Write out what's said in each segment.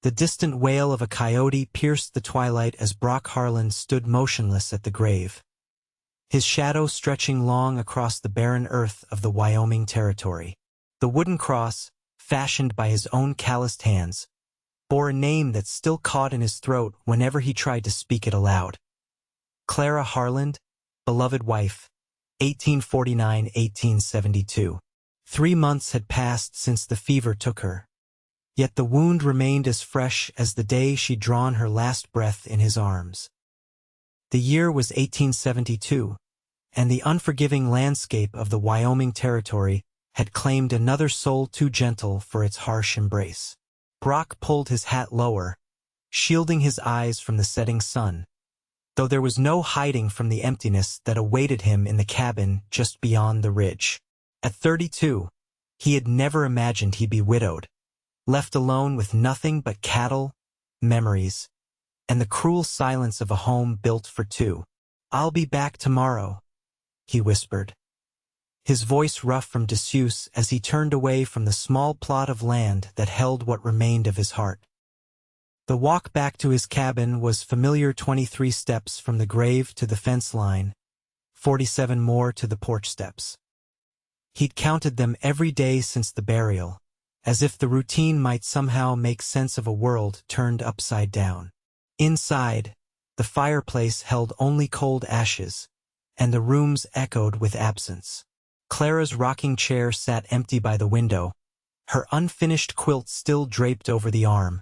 The distant wail of a coyote pierced the twilight as Brock Harland stood motionless at the grave, his shadow stretching long across the barren earth of the Wyoming Territory. The wooden cross, fashioned by his own calloused hands, bore a name that still caught in his throat whenever he tried to speak it aloud. Clara Harland, beloved wife, 1849–1872. 3 months had passed since the fever took her, yet the wound remained as fresh as the day she'd drawn her last breath in his arms. The year was 1872, and the unforgiving landscape of the Wyoming Territory had claimed another soul too gentle for its harsh embrace. Brock pulled his hat lower, shielding his eyes from the setting sun, though there was no hiding from the emptiness that awaited him in the cabin just beyond the ridge. At 32, he had never imagined he'd be widowed, left alone with nothing but cattle, memories, and the cruel silence of a home built for two. "I'll be back tomorrow," he whispered, his voice rough from disuse as he turned away from the small plot of land that held what remained of his heart. The walk back to his cabin was familiar, 23 steps from the grave to the fence line, 47 more to the porch steps. He'd counted them every day since the burial, as if the routine might somehow make sense of a world turned upside down. Inside, the fireplace held only cold ashes, and the rooms echoed with absence. Clara's rocking chair sat empty by the window, her unfinished quilt still draped over the arm,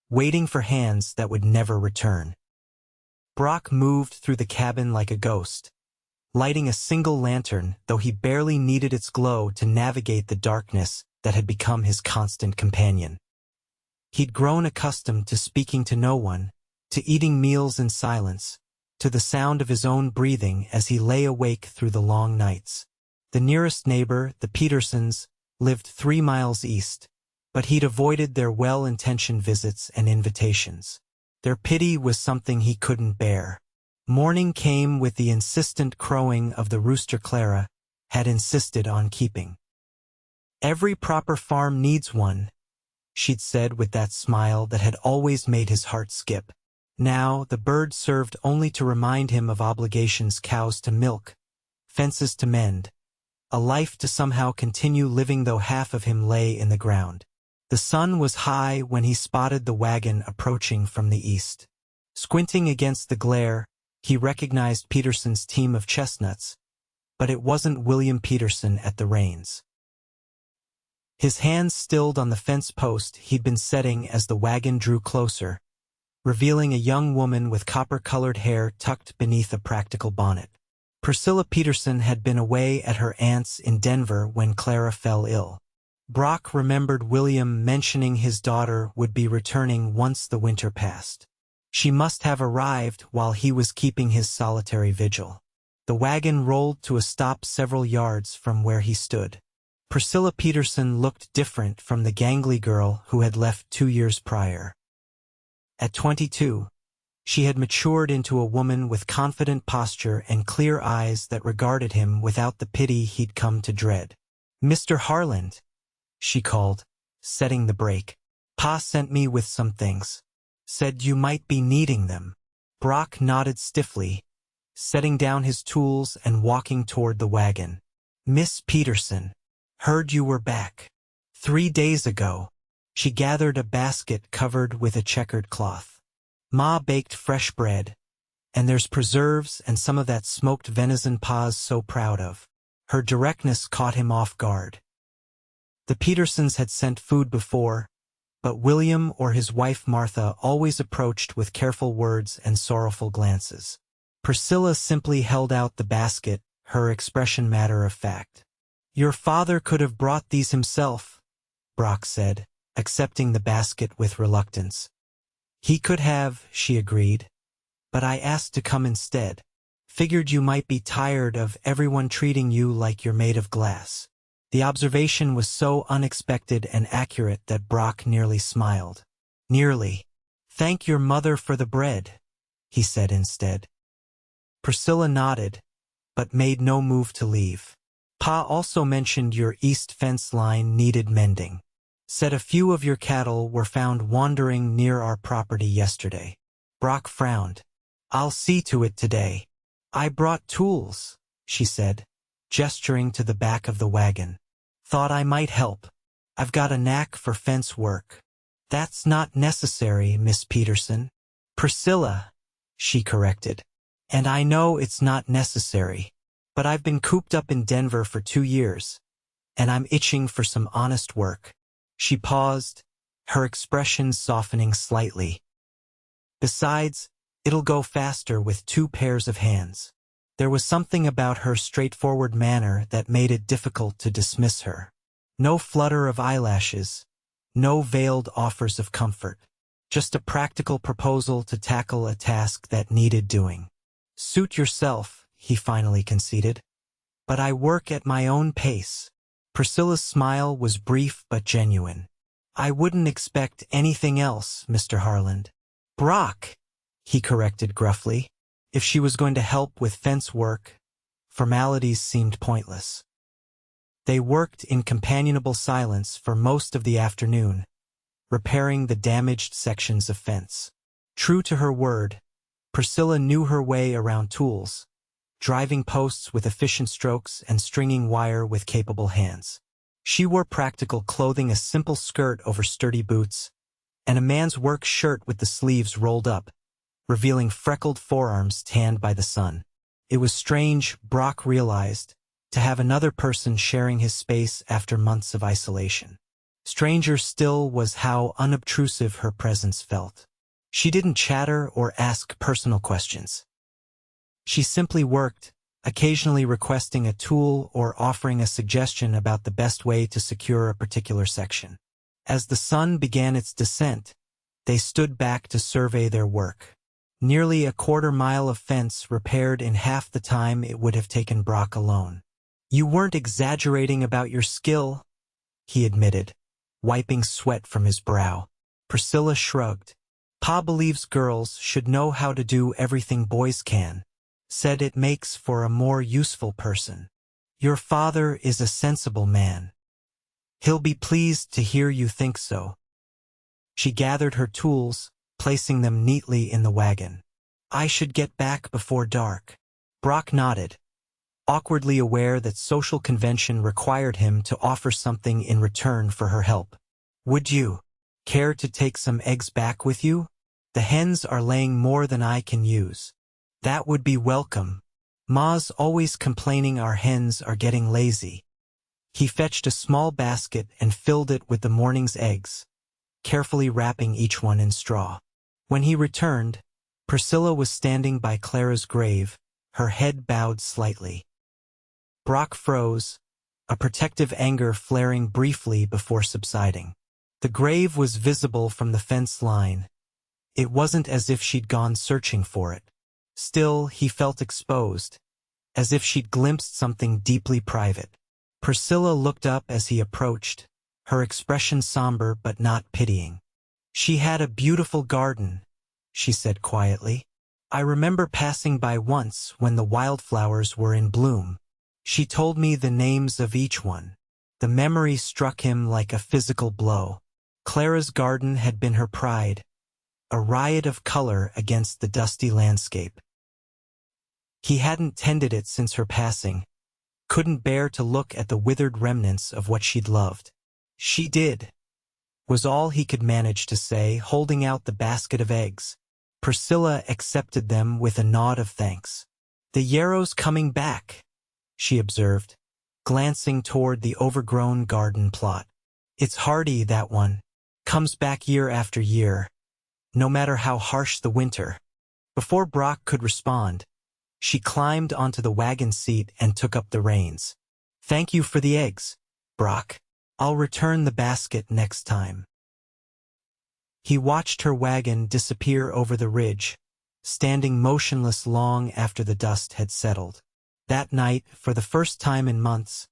waiting for hands that would never return. Brock moved through the cabin like a ghost, lighting a single lantern, though he barely needed its glow to navigate the darkness that had become his constant companion. He'd grown accustomed to speaking to no one, to eating meals in silence, to the sound of his own breathing as he lay awake through the long nights. The nearest neighbor, the Petersons, lived 3 miles east, but he'd avoided their well-intentioned visits and invitations. Their pity was something he couldn't bear. Morning came with the insistent crowing of the rooster Clara had insisted on keeping. "Every proper farm needs one," she'd said with that smile that had always made his heart skip. Now the bird served only to remind him of obligations: cows to milk, fences to mend, a life to somehow continue living though half of him lay in the ground. The sun was high when he spotted the wagon approaching from the east. Squinting against the glare, he recognized Peterson's team of chestnuts, but it wasn't William Peterson at the reins. His hands stilled on the fence post he'd been setting as the wagon drew closer, revealing a young woman with copper-colored hair tucked beneath a practical bonnet. Priscilla Peterson had been away at her aunt's in Denver when Clara fell ill. Brock remembered William mentioning his daughter would be returning once the winter passed. She must have arrived while he was keeping his solitary vigil. The wagon rolled to a stop several yards from where he stood. Priscilla Peterson looked different from the gangly girl who had left 2 years prior. At 22, she had matured into a woman with confident posture and clear eyes that regarded him without the pity he'd come to dread. "Mr. Harland," she called, setting the brake. "Pa sent me with some things. Said you might be needing them." Brock nodded stiffly, setting down his tools and walking toward the wagon. "Miss Peterson, heard you were back 3 days ago." She gathered a basket covered with a checkered cloth. "Ma baked fresh bread, and there's preserves and some of that smoked venison Pa's so proud of." Her directness caught him off guard. The Petersons had sent food before, but William or his wife Martha always approached with careful words and sorrowful glances. Priscilla simply held out the basket, her expression matter of fact. "Your father could have brought these himself," Brock said, accepting the basket with reluctance. "He could have," she agreed, "but I asked to come instead. Figured you might be tired of everyone treating you like you're made of glass." The observation was so unexpected and accurate that Brock nearly smiled. "Nearly. Thank your mother for the bread," he said instead. Priscilla nodded, but made no move to leave. "Pa also mentioned your east fence line needed mending." Said a few of your cattle were found wandering near our property yesterday. Brock frowned. I'll see to it today. I brought tools, she said, gesturing to the back of the wagon. Thought I might help. I've got a knack for fence work. That's not necessary, Miss Peterson. Priscilla, she corrected. And I know it's not necessary, but I've been cooped up in Denver for 2 years, and I'm itching for some honest work. She paused, her expression softening slightly. Besides, it'll go faster with 2 pairs of hands. There was something about her straightforward manner that made it difficult to dismiss her. No flutter of eyelashes, no veiled offers of comfort. Just a practical proposal to tackle a task that needed doing. Suit yourself, he finally conceded. But I work at my own pace. Priscilla's smile was brief but genuine. I wouldn't expect anything else, Mr. Harland. Brock, he corrected gruffly. If she was going to help with fence work, formalities seemed pointless. They worked in companionable silence for most of the afternoon, repairing the damaged sections of fence. True to her word, Priscilla knew her way around tools, driving posts with efficient strokes and stringing wire with capable hands. She wore practical clothing, a simple skirt over sturdy boots, and a man's work shirt with the sleeves rolled up, revealing freckled forearms tanned by the sun. It was strange, Brock realized, to have another person sharing his space after months of isolation. Stranger still was how unobtrusive her presence felt. She didn't chatter or ask personal questions. She simply worked, occasionally requesting a tool or offering a suggestion about the best way to secure a particular section. As the sun began its descent, they stood back to survey their work. Nearly a quarter-mile of fence repaired in half the time it would have taken Brock alone. You weren't exaggerating about your skill, he admitted, wiping sweat from his brow. Priscilla shrugged. Pa believes girls should know how to do everything boys can. Said it makes for a more useful person. Your father is a sensible man. He'll be pleased to hear you think so. She gathered her tools, placing them neatly in the wagon. I should get back before dark. Brock nodded, awkwardly aware that social convention required him to offer something in return for her help. Would you care to take some eggs back with you? The hens are laying more than I can use. That would be welcome. Ma's always complaining our hens are getting lazy. He fetched a small basket and filled it with the morning's eggs, carefully wrapping each one in straw. When he returned, Priscilla was standing by Clara's grave, her head bowed slightly. Brock froze, a protective anger flaring briefly before subsiding. The grave was visible from the fence line. It wasn't as if she'd gone searching for it. Still, he felt exposed, as if she'd glimpsed something deeply private. Priscilla looked up as he approached, her expression somber but not pitying. She had a beautiful garden, she said quietly. I remember passing by once when the wildflowers were in bloom. She told me the names of each one. The memory struck him like a physical blow. Clara's garden had been her pride, a riot of color against the dusty landscape. He hadn't tended it since her passing, couldn't bear to look at the withered remnants of what she'd loved. She did, was all he could manage to say, holding out the basket of eggs. Priscilla accepted them with a nod of thanks. The yarrow's coming back, she observed, glancing toward the overgrown garden plot. It's hardy, that one. Comes back year after year, no matter how harsh the winter. Before Brock could respond, she climbed onto the wagon seat and took up the reins. Thank you for the eggs, Brock. I'll return the basket next time. He watched her wagon disappear over the ridge, standing motionless long after the dust had settled. That night, for the first time in months,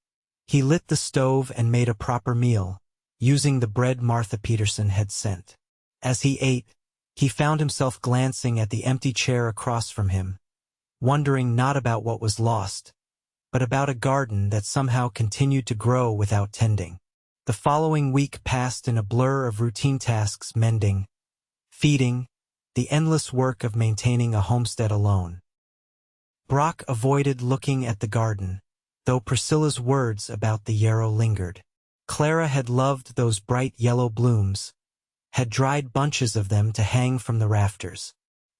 he lit the stove and made a proper meal, using the bread Martha Peterson had sent. As he ate, he found himself glancing at the empty chair across from him, wondering not about what was lost, but about a garden that somehow continued to grow without tending. The following week passed in a blur of routine tasks: mending, feeding, the endless work of maintaining a homestead alone. Brock avoided looking at the garden, though Priscilla's words about the yarrow lingered. Clara had loved those bright yellow blooms, had dried bunches of them to hang from the rafters.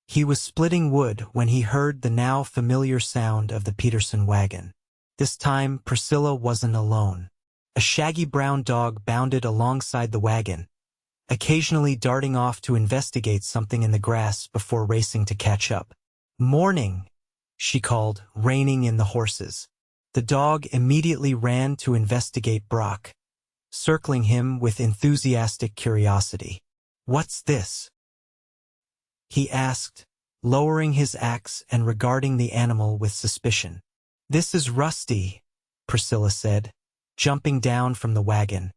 He was splitting wood when he heard the now familiar sound of the Peterson wagon. This time Priscilla wasn't alone. A shaggy brown dog bounded alongside the wagon, occasionally darting off to investigate something in the grass before racing to catch up. "Morning," she called, reining in the horses. The dog immediately ran to investigate Brock, circling him with enthusiastic curiosity. "What's this?" he asked, lowering his axe and regarding the animal with suspicion. "This is Rusty," Priscilla said, jumping down from the wagon.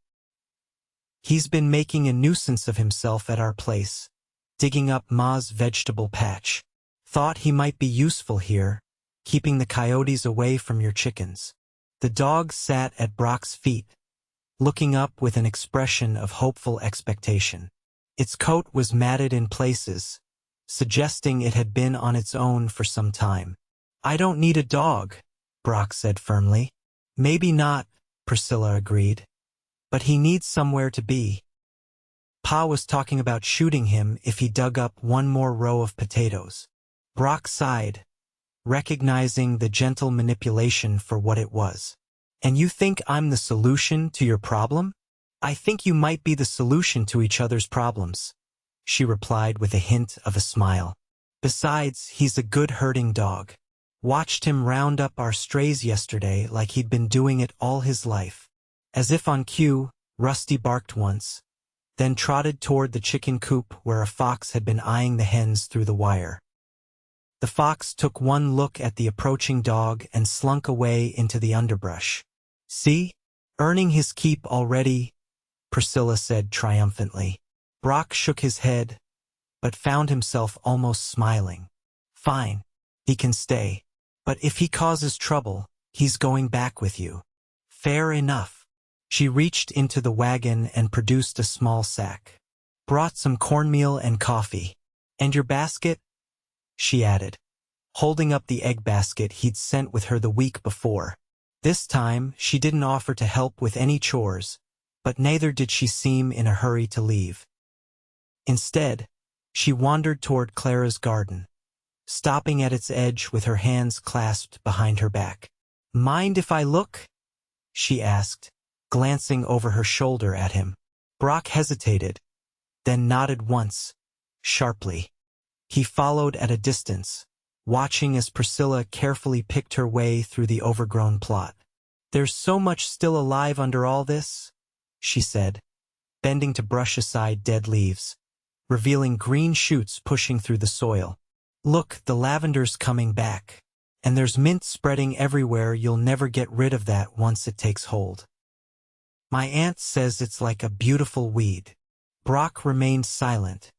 "He's been making a nuisance of himself at our place, digging up Ma's vegetable patch. Thought he might be useful here, keeping the coyotes away from your chickens." The dog sat at Brock's feet, looking up with an expression of hopeful expectation. Its coat was matted in places, suggesting it had been on its own for some time. "I don't need a dog," Brock said firmly. "Maybe not," Priscilla agreed, "but he needs somewhere to be. Pa was talking about shooting him if he dug up one more row of potatoes." Brock sighed, recognizing the gentle manipulation for what it was. "And you think I'm the solution to your problem?" "I think you might be the solution to each other's problems," she replied with a hint of a smile. "Besides, he's a good herding dog. Watched him round up our strays yesterday like he'd been doing it all his life." As if on cue, Rusty barked once, then trotted toward the chicken coop where a fox had been eyeing the hens through the wire. The fox took one look at the approaching dog and slunk away into the underbrush. "See? Earning his keep already," Priscilla said triumphantly. Brock shook his head, but found himself almost smiling. "Fine. He can stay. But if he causes trouble, he's going back with you." "Fair enough." She reached into the wagon and produced a small sack. "Brought some cornmeal and coffee. And your basket?" she added, holding up the egg basket he'd sent with her the week before. This time, she didn't offer to help with any chores, but neither did she seem in a hurry to leave. Instead, she wandered toward Clara's garden, stopping at its edge with her hands clasped behind her back. "Mind if I look?" she asked, glancing over her shoulder at him. Brock hesitated, then nodded once, sharply. He followed at a distance, watching as Priscilla carefully picked her way through the overgrown plot. "There's so much still alive under all this," she said, bending to brush aside dead leaves, revealing green shoots pushing through the soil. "Look, the lavender's coming back. And there's mint spreading everywhere. You'll never get rid of that once it takes hold. My aunt says it's like a beautiful weed." Brock remained silent,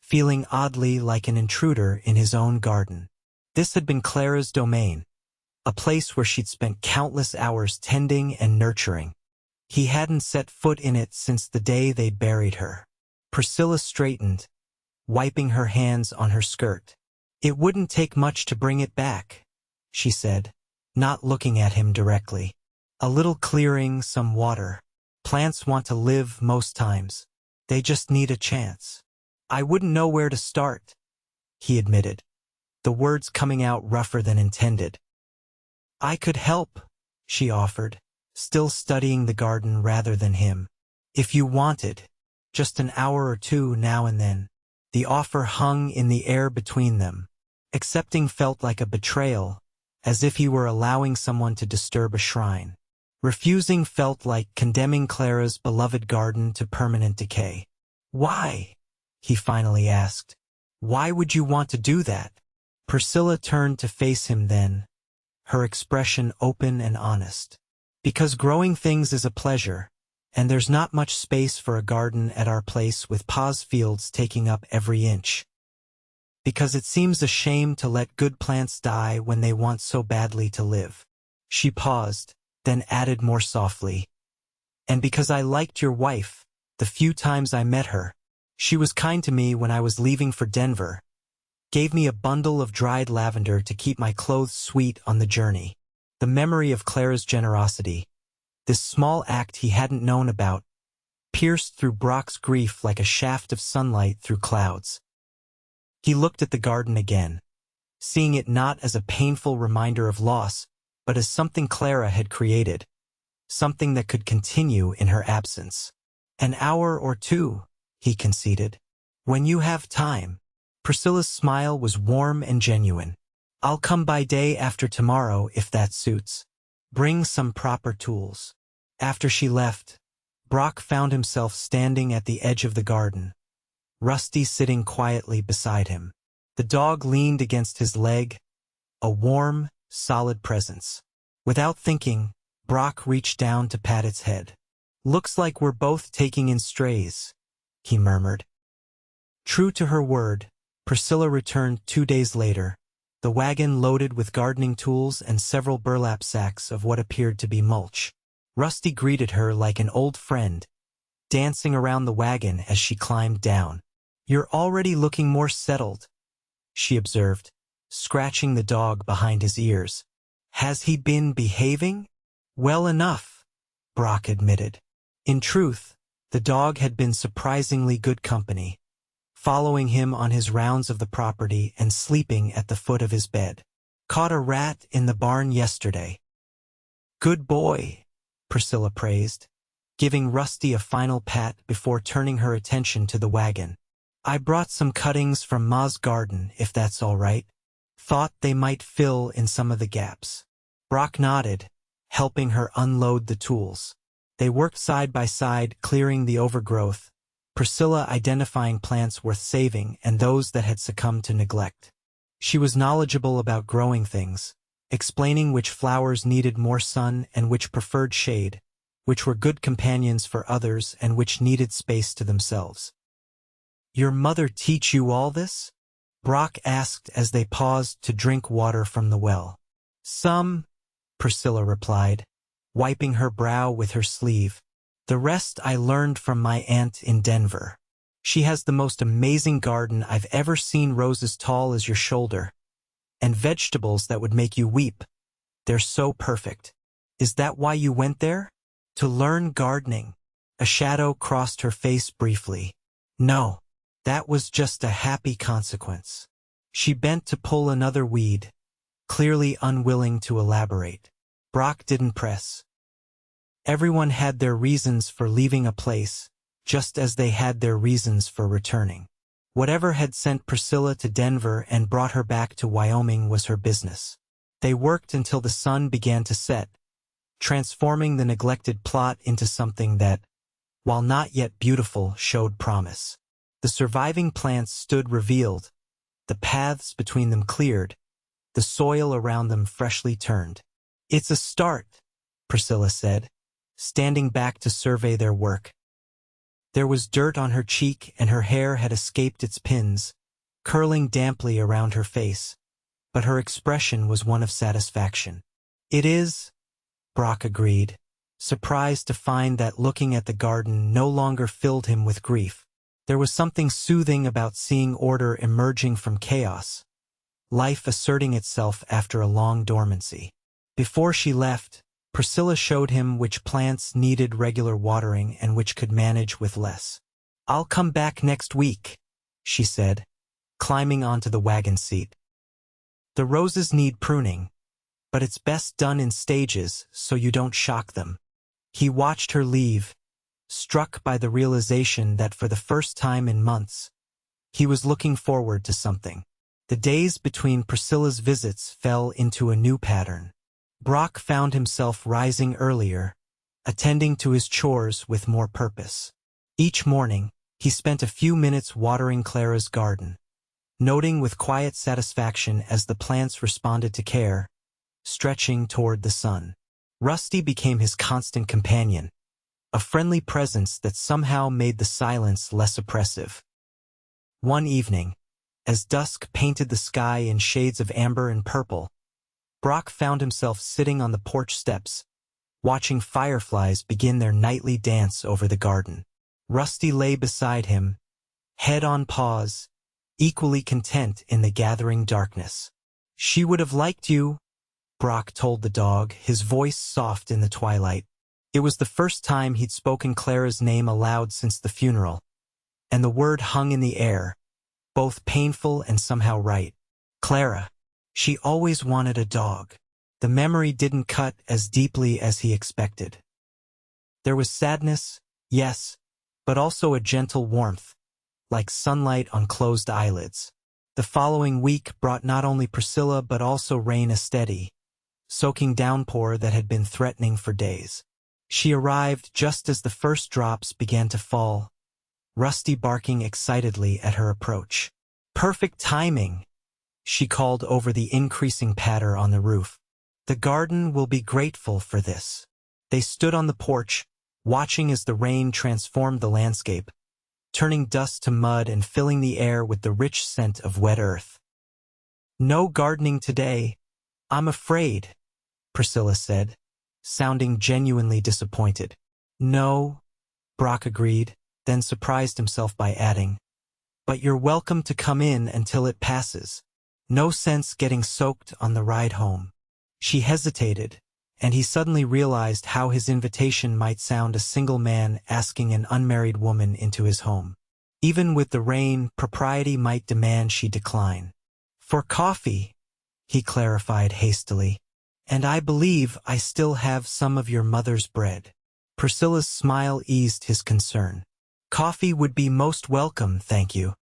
feeling oddly like an intruder in his own garden. This had been Clara's domain, a place where she'd spent countless hours tending and nurturing. He hadn't set foot in it since the day they'd buried her. Priscilla straightened, wiping her hands on her skirt. "It wouldn't take much to bring it back," she said, not looking at him directly. "A little clearing, some water. Plants want to live most times. They just need a chance." "I wouldn't know where to start," he admitted, the words coming out rougher than intended. "I could help," she offered, still studying the garden rather than him. "If you wanted, just an hour or two now and then." The offer hung in the air between them. Accepting felt like a betrayal, as if he were allowing someone to disturb a shrine. Refusing felt like condemning Clara's beloved garden to permanent decay. "Why?" he finally asked. "Why would you want to do that?" Priscilla turned to face him then, her expression open and honest. "Because growing things is a pleasure, and there's not much space for a garden at our place with Pa's fields taking up every inch. Because it seems a shame to let good plants die when they want so badly to live." She paused, then added more softly, And because I liked your wife, the few times I met her. She was kind to me when I was leaving for Denver, gave me a bundle of dried lavender to keep my clothes sweet on the journey. The memory of Clara's generosity, this small act he hadn't known about, pierced through Brock's grief like a shaft of sunlight through clouds. He looked at the garden again, seeing it not as a painful reminder of loss, but as something Clara had created, something that could continue in her absence. An hour or two, he conceded. When you have time. Priscilla's smile was warm and genuine. I'll come by day after tomorrow if that suits. Bring some proper tools. After she left, Brock found himself standing at the edge of the garden, Rusty sitting quietly beside him. The dog leaned against his leg, a warm, solid presence. Without thinking, Brock reached down to pat its head. Looks like we're both taking in strays, he murmured. True to her word, Priscilla returned 2 days later, the wagon loaded with gardening tools and several burlap sacks of what appeared to be mulch. Rusty greeted her like an old friend, dancing around the wagon as she climbed down. You're already looking more settled, she observed, scratching the dog behind his ears. Has he been behaving? Well enough, Brock admitted. In truth, the dog had been surprisingly good company, following him on his rounds of the property and sleeping at the foot of his bed. Caught a rat in the barn yesterday. Good boy, Priscilla praised, giving Rusty a final pat before turning her attention to the wagon. I brought some cuttings from Ma's garden, if that's all right. Thought they might fill in some of the gaps. Brock nodded, helping her unload the tools. They worked side by side, clearing the overgrowth, Priscilla identifying plants worth saving and those that had succumbed to neglect. She was knowledgeable about growing things, explaining which flowers needed more sun and which preferred shade, which were good companions for others and which needed space to themselves. Your mother teach you all this? Brock asked as they paused to drink water from the well. Some, Priscilla replied, wiping her brow with her sleeve. The rest I learned from my aunt in Denver. She has the most amazing garden I've ever seen, roses tall as your shoulder, and vegetables that would make you weep. They're so perfect. Is that why you went there? To learn gardening? A shadow crossed her face briefly. No, that was just a happy consequence. She bent to pull another weed, clearly unwilling to elaborate. Brock didn't press. Everyone had their reasons for leaving a place, just as they had their reasons for returning. Whatever had sent Priscilla to Denver and brought her back to Wyoming was her business. They worked until the sun began to set, transforming the neglected plot into something that, while not yet beautiful, showed promise. The surviving plants stood revealed, the paths between them cleared, the soil around them freshly turned. It's a start, Priscilla said, standing back to survey their work. There was dirt on her cheek and her hair had escaped its pins, curling damply around her face, but her expression was one of satisfaction. It is, Brock agreed, surprised to find that looking at the garden no longer filled him with grief. There was something soothing about seeing order emerging from chaos, life asserting itself after a long dormancy. Before she left, Priscilla showed him which plants needed regular watering and which could manage with less. I'll come back next week, she said, climbing onto the wagon seat. The roses need pruning, but it's best done in stages so you don't shock them. He watched her leave, struck by the realization that for the first time in months, he was looking forward to something. The days between Priscilla's visits fell into a new pattern. Brock found himself rising earlier, attending to his chores with more purpose. Each morning, he spent a few minutes watering Clara's garden, noting with quiet satisfaction as the plants responded to care, stretching toward the sun. Rusty became his constant companion, a friendly presence that somehow made the silence less oppressive. One evening, as dusk painted the sky in shades of amber and purple, Brock found himself sitting on the porch steps, watching fireflies begin their nightly dance over the garden. Rusty lay beside him, head on paws, equally content in the gathering darkness. "She would have liked you," Brock told the dog, his voice soft in the twilight. It was the first time he'd spoken Clara's name aloud since the funeral, and the word hung in the air, both painful and somehow right. Clara. She always wanted a dog. The memory didn't cut as deeply as he expected. There was sadness, yes, but also a gentle warmth, like sunlight on closed eyelids. The following week brought not only Priscilla but also rain, a steady, soaking downpour that had been threatening for days. She arrived just as the first drops began to fall, Rusty barking excitedly at her approach. "Perfect timing," she called over the increasing patter on the roof. "The garden will be grateful for this." They stood on the porch, watching as the rain transformed the landscape, turning dust to mud and filling the air with the rich scent of wet earth. "No gardening today, I'm afraid," Priscilla said, sounding genuinely disappointed. "No," Brock agreed, then surprised himself by adding, "But you're welcome to come in until it passes. No sense getting soaked on the ride home." She hesitated, and he suddenly realized how his invitation might sound: a single man asking an unmarried woman into his home. Even with the rain, propriety might demand she decline. "For coffee," he clarified hastily, "and I believe I still have some of your mother's bread." Priscilla's smile eased his concern. "Coffee would be most welcome, thank you."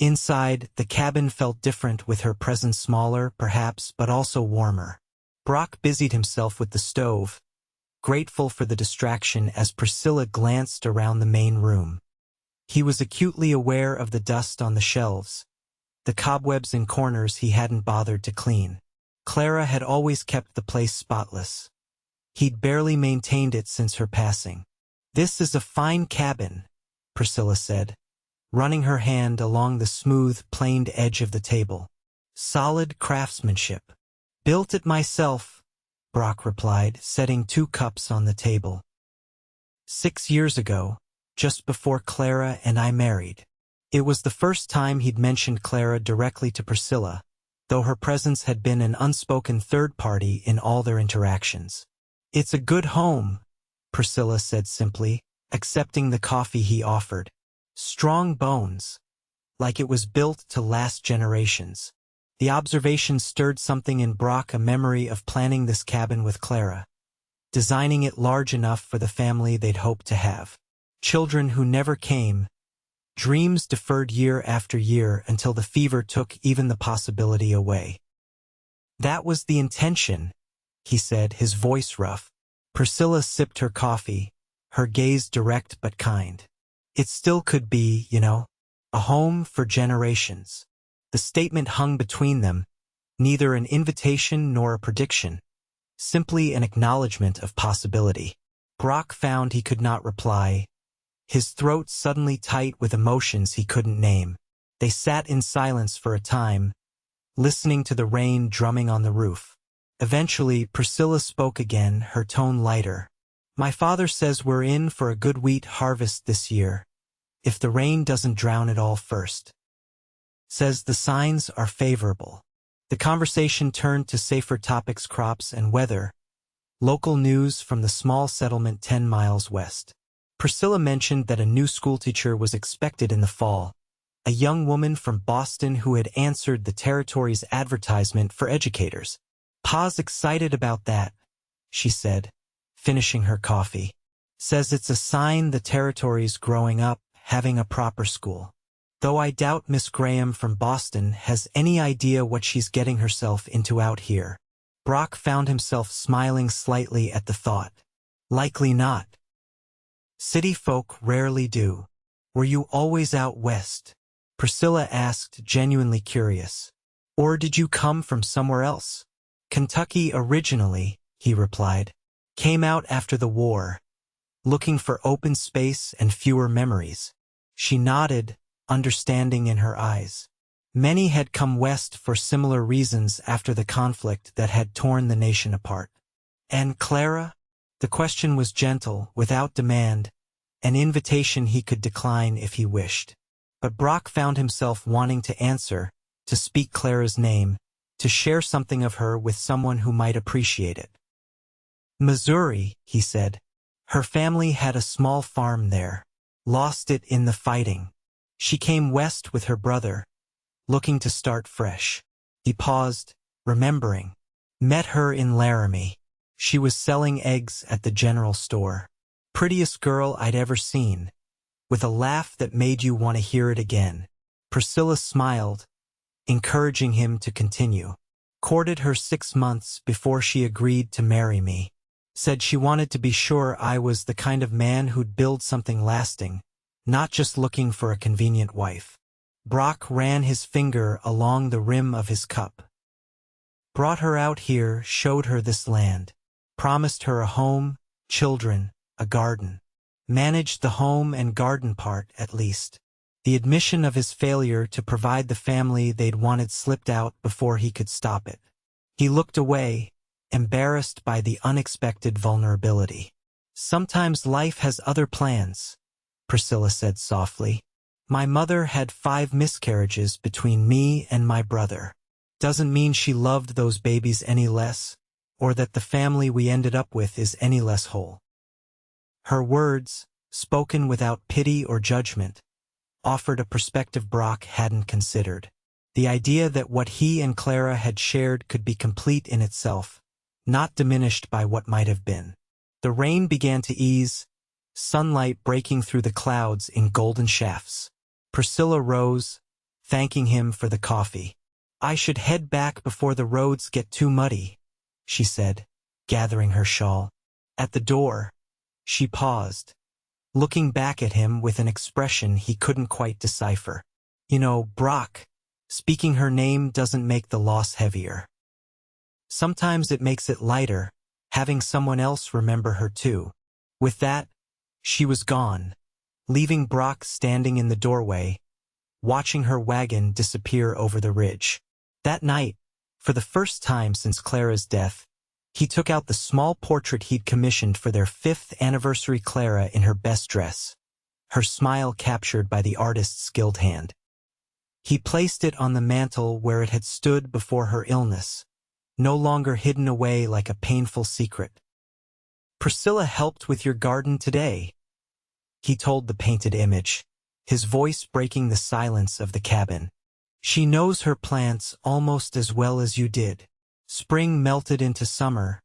Inside, the cabin felt different, with her presence smaller, perhaps, but also warmer. Brock busied himself with the stove, grateful for the distraction as Priscilla glanced around the main room. He was acutely aware of the dust on the shelves, the cobwebs in corners he hadn't bothered to clean. Clara had always kept the place spotless. He'd barely maintained it since her passing. "This is a fine cabin," Priscilla said, running her hand along the smooth, planed edge of the table. "Solid craftsmanship." "Built it myself," Brock replied, setting 2 cups on the table. "6 years ago, just before Clara and I married." It was the first time he'd mentioned Clara directly to Priscilla, though her presence had been an unspoken third party in all their interactions. "It's a good home," Priscilla said simply, accepting the coffee he offered. "Strong bones, like it was built to last generations." The observation stirred something in Brock, a memory of planning this cabin with Clara, designing it large enough for the family they'd hoped to have. Children who never came, dreams deferred year after year until the fever took even the possibility away. "That was the intention," he said, his voice rough. Priscilla sipped her coffee, her gaze direct but kind. "It still could be, you know, a home for generations." The statement hung between them, neither an invitation nor a prediction, simply an acknowledgement of possibility. Brock found he could not reply, his throat suddenly tight with emotions he couldn't name. They sat in silence for a time, listening to the rain drumming on the roof. Eventually, Priscilla spoke again, her tone lighter. "My father says we're in for a good wheat harvest this year, if the rain doesn't drown it all first. Says the signs are favorable." The conversation turned to safer topics: crops and weather, local news from the small settlement 10 miles west. Priscilla mentioned that a new schoolteacher was expected in the fall, a young woman from Boston who had answered the territory's advertisement for educators. "Pa's excited about that," she said, finishing her coffee. "Says it's a sign the territory's growing up, having a proper school. Though I doubt Miss Graham from Boston has any idea what she's getting herself into out here." Brock found himself smiling slightly at the thought. "Likely not. City folk rarely do." "Were you always out west?" Priscilla asked, genuinely curious. "Or did you come from somewhere else?" "Kentucky originally," he replied. "Came out after the war, looking for open space and fewer memories." She nodded, understanding in her eyes. Many had come west for similar reasons after the conflict that had torn the nation apart. "And Clara?" The question was gentle, without demand, an invitation he could decline if he wished. But Brock found himself wanting to answer, to speak Clara's name, to share something of her with someone who might appreciate it. Missouri, he said. Her family had a small farm there. Lost it in the fighting. She came west with her brother, looking to start fresh. He paused, remembering. Met her in Laramie. She was selling eggs at the general store. Prettiest girl I'd ever seen, with a laugh that made you want to hear it again. Priscilla smiled, encouraging him to continue. Courted her 6 months before she agreed to marry me. Said she wanted to be sure I was the kind of man who'd build something lasting, not just looking for a convenient wife. Brock ran his finger along the rim of his cup. Brought her out here, showed her this land. Promised her a home, children, a garden. Managed the home and garden part, at least. The admission of his failure to provide the family they'd wanted slipped out before he could stop it. He looked away, embarrassed by the unexpected vulnerability. Sometimes life has other plans, Priscilla said softly. My mother had 5 miscarriages between me and my brother. Doesn't mean she loved those babies any less, or that the family we ended up with is any less whole. Her words, spoken without pity or judgment, offered a perspective Brock hadn't considered. The idea that what he and Clara had shared could be complete in itself, not diminished by what might have been. The rain began to ease, sunlight breaking through the clouds in golden shafts. Priscilla rose, thanking him for the coffee. I should head back before the roads get too muddy, she said, gathering her shawl. At the door, she paused, looking back at him with an expression he couldn't quite decipher. You know, Brock, speaking her name doesn't make the loss heavier. Sometimes it makes it lighter, having someone else remember her too. With that, she was gone, leaving Brock standing in the doorway, watching her wagon disappear over the ridge. That night, for the first time since Clara's death, he took out the small portrait he'd commissioned for their 5th anniversary. Clara in her best dress, her smile captured by the artist's skilled hand. He placed it on the mantel where it had stood before her illness, no longer hidden away like a painful secret. Priscilla helped with your garden today, he told the painted image, his voice breaking the silence of the cabin. She knows her plants almost as well as you did. Spring melted into summer,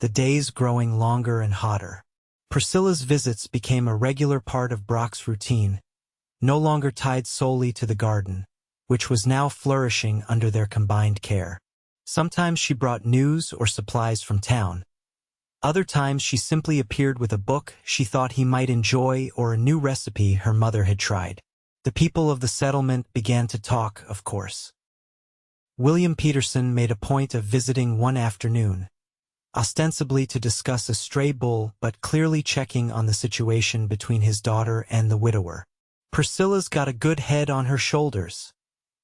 the days growing longer and hotter. Priscilla's visits became a regular part of Brock's routine, no longer tied solely to the garden, which was now flourishing under their combined care. Sometimes she brought news or supplies from town. Other times she simply appeared with a book she thought he might enjoy or a new recipe her mother had tried. The people of the settlement began to talk, of course. William Peterson made a point of visiting one afternoon, ostensibly to discuss a stray bull but clearly checking on the situation between his daughter and the widower. Priscilla's got a good head on her shoulders,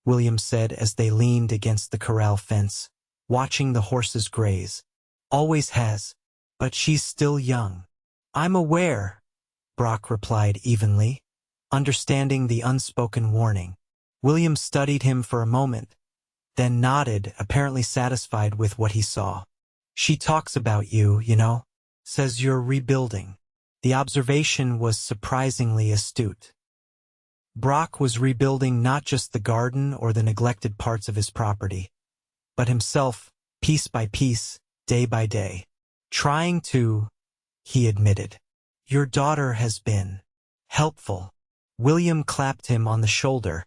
William said as they leaned against the corral fence, watching the horses graze. Always has, but she's still young. I'm aware, Brock replied evenly, understanding the unspoken warning. William studied him for a moment, then nodded, apparently satisfied with what he saw. She talks about you, you know, says you're rebuilding. The observation was surprisingly astute. Brock was rebuilding not just the garden or the neglected parts of his property, but himself, piece by piece, day by day. Trying to, he admitted. Your daughter has been helpful. William clapped him on the shoulder,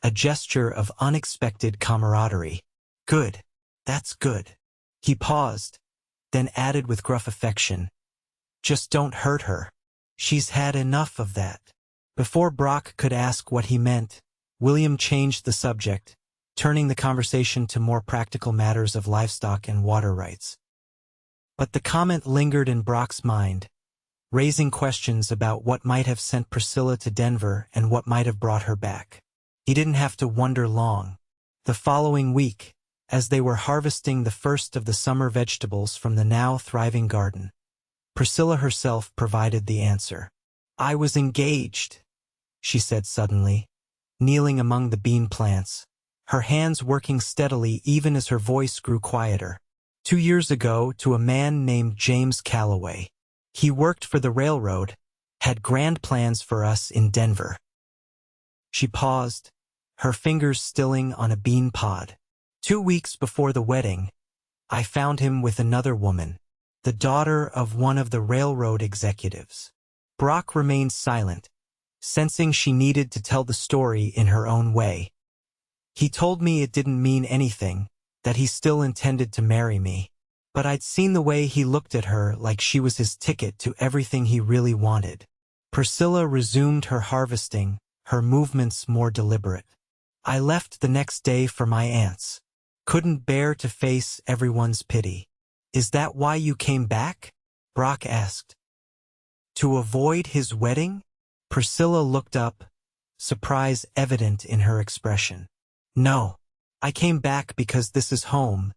a gesture of unexpected camaraderie. Good. That's good. He paused, then added with gruff affection. Just don't hurt her. She's had enough of that. Before Brock could ask what he meant, William changed the subject, turning the conversation to more practical matters of livestock and water rights. But the comment lingered in Brock's mind, raising questions about what might have sent Priscilla to Denver and what might have brought her back. He didn't have to wonder long. The following week, as they were harvesting the first of the summer vegetables from the now thriving garden, Priscilla herself provided the answer. "I was engaged," she said suddenly, kneeling among the bean plants, her hands working steadily even as her voice grew quieter. 2 years ago, to a man named James Calloway. He worked for the railroad, had grand plans for us in Denver. She paused, her fingers stilling on a bean pod. 2 weeks before the wedding, I found him with another woman, the daughter of one of the railroad executives. Brock remained silent, sensing she needed to tell the story in her own way. He told me it didn't mean anything, that he still intended to marry me. But I'd seen the way he looked at her like she was his ticket to everything he really wanted. Priscilla resumed her harvesting, her movements more deliberate. I left the next day for my aunt's. Couldn't bear to face everyone's pity. "Is that why you came back?" Brock asked. "To avoid his wedding?" Priscilla looked up, surprise evident in her expression. "No. I came back because this is home,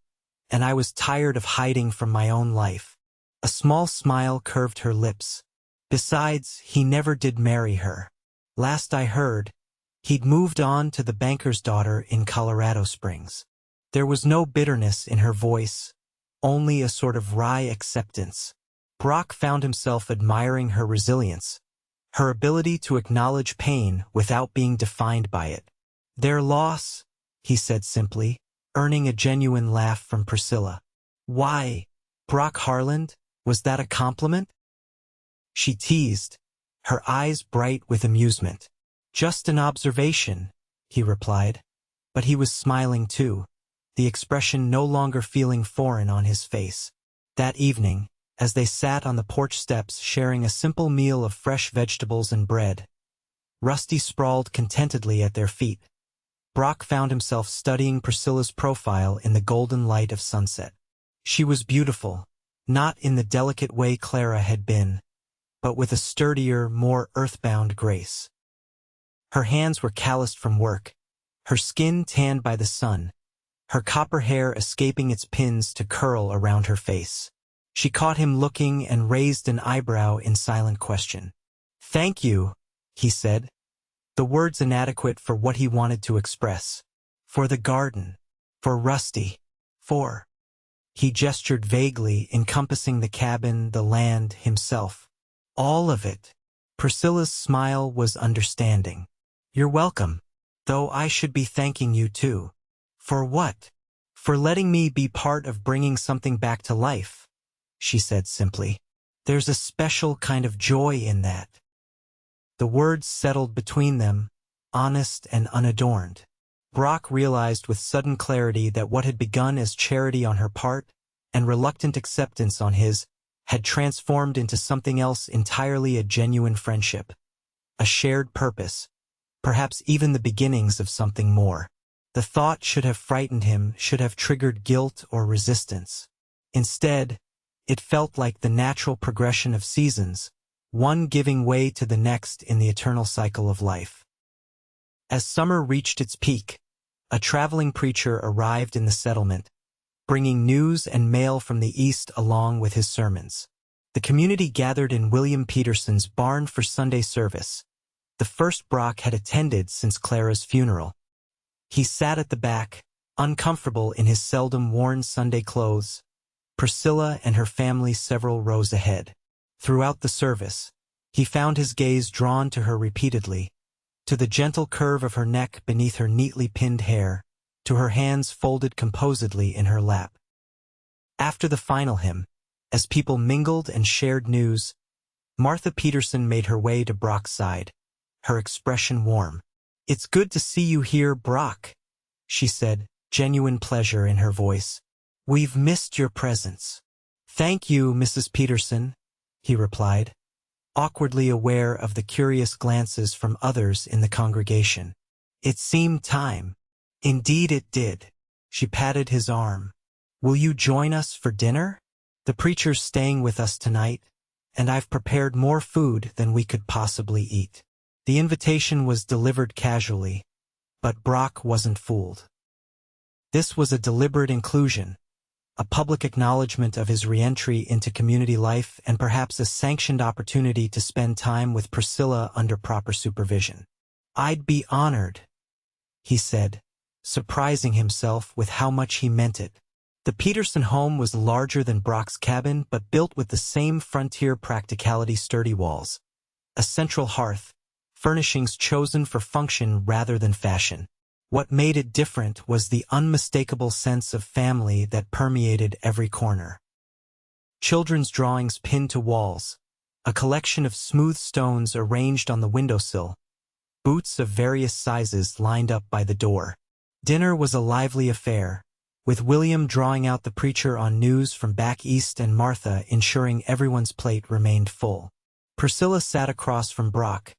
and I was tired of hiding from my own life." A small smile curved her lips. "Besides, he never did marry her. Last I heard, he'd moved on to the banker's daughter in Colorado Springs." There was no bitterness in her voice, only a sort of wry acceptance. Brock found himself admiring her resilience, her ability to acknowledge pain without being defined by it. "Their loss," he said simply, earning a genuine laugh from Priscilla. "Why, Brock Harland, was that a compliment?" She teased, her eyes bright with amusement. "Just an observation," he replied, but he was smiling too, the expression no longer feeling foreign on his face. That evening, as they sat on the porch steps sharing a simple meal of fresh vegetables and bread, Rusty sprawled contentedly at their feet. Brock found himself studying Priscilla's profile in the golden light of sunset. She was beautiful, not in the delicate way Clara had been, but with a sturdier, more earthbound grace. Her hands were calloused from work, her skin tanned by the sun, her copper hair escaping its pins to curl around her face. She caught him looking and raised an eyebrow in silent question. "Thank you," he said, the words inadequate for what he wanted to express. "For the garden. For Rusty. For—" He gestured vaguely, encompassing the cabin, the land, himself. "All of it." Priscilla's smile was understanding. "You're welcome. Though I should be thanking you too." "For what?" "For letting me be part of bringing something back to life," she said simply. "There's a special kind of joy in that." The words settled between them, honest and unadorned. Brock realized with sudden clarity that what had begun as charity on her part, and reluctant acceptance on his, had transformed into something else entirely, a genuine friendship. A shared purpose, perhaps even the beginnings of something more. The thought should have frightened him, should have triggered guilt or resistance. Instead, it felt like the natural progression of seasons, one giving way to the next in the eternal cycle of life. As summer reached its peak, a traveling preacher arrived in the settlement, bringing news and mail from the east along with his sermons. The community gathered in William Peterson's barn for Sunday service, the first Brock had attended since Clara's funeral. He sat at the back, uncomfortable in his seldom worn Sunday clothes, Priscilla and her family several rows ahead. Throughout the service, he found his gaze drawn to her repeatedly, to the gentle curve of her neck beneath her neatly pinned hair, to her hands folded composedly in her lap. After the final hymn, as people mingled and shared news, Martha Peterson made her way to Brock's side, her expression warm. "It's good to see you here, Brock," she said, genuine pleasure in her voice. "We've missed your presence." "Thank you, Mrs. Peterson," he replied, awkwardly aware of the curious glances from others in the congregation. "It seemed time." "Indeed it did." She patted his arm. "Will you join us for dinner? The preacher's staying with us tonight, and I've prepared more food than we could possibly eat." The invitation was delivered casually, but Brock wasn't fooled. This was a deliberate inclusion, a public acknowledgement of his re-entry into community life, and perhaps a sanctioned opportunity to spend time with Priscilla under proper supervision. "I'd be honored," he said, surprising himself with how much he meant it. The Peterson home was larger than Brock's cabin, but built with the same frontier practicality: sturdy walls, a central hearth, furnishings chosen for function rather than fashion. What made it different was the unmistakable sense of family that permeated every corner. Children's drawings pinned to walls, a collection of smooth stones arranged on the windowsill, boots of various sizes lined up by the door. Dinner was a lively affair, with William drawing out the preacher on news from back east and Martha ensuring everyone's plate remained full. Priscilla sat across from Brock,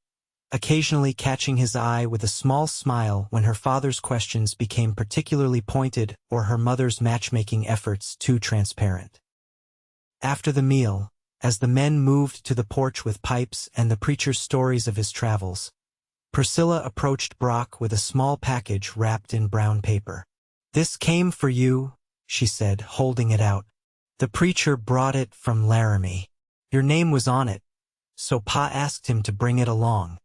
occasionally catching his eye with a small smile when her father's questions became particularly pointed or her mother's matchmaking efforts too transparent. After the meal, as the men moved to the porch with pipes and the preacher's stories of his travels, Priscilla approached Brock with a small package wrapped in brown paper. "This came for you," she said, holding it out. "The preacher brought it from Laramie. Your name was on it, so Pa asked him to bring it along."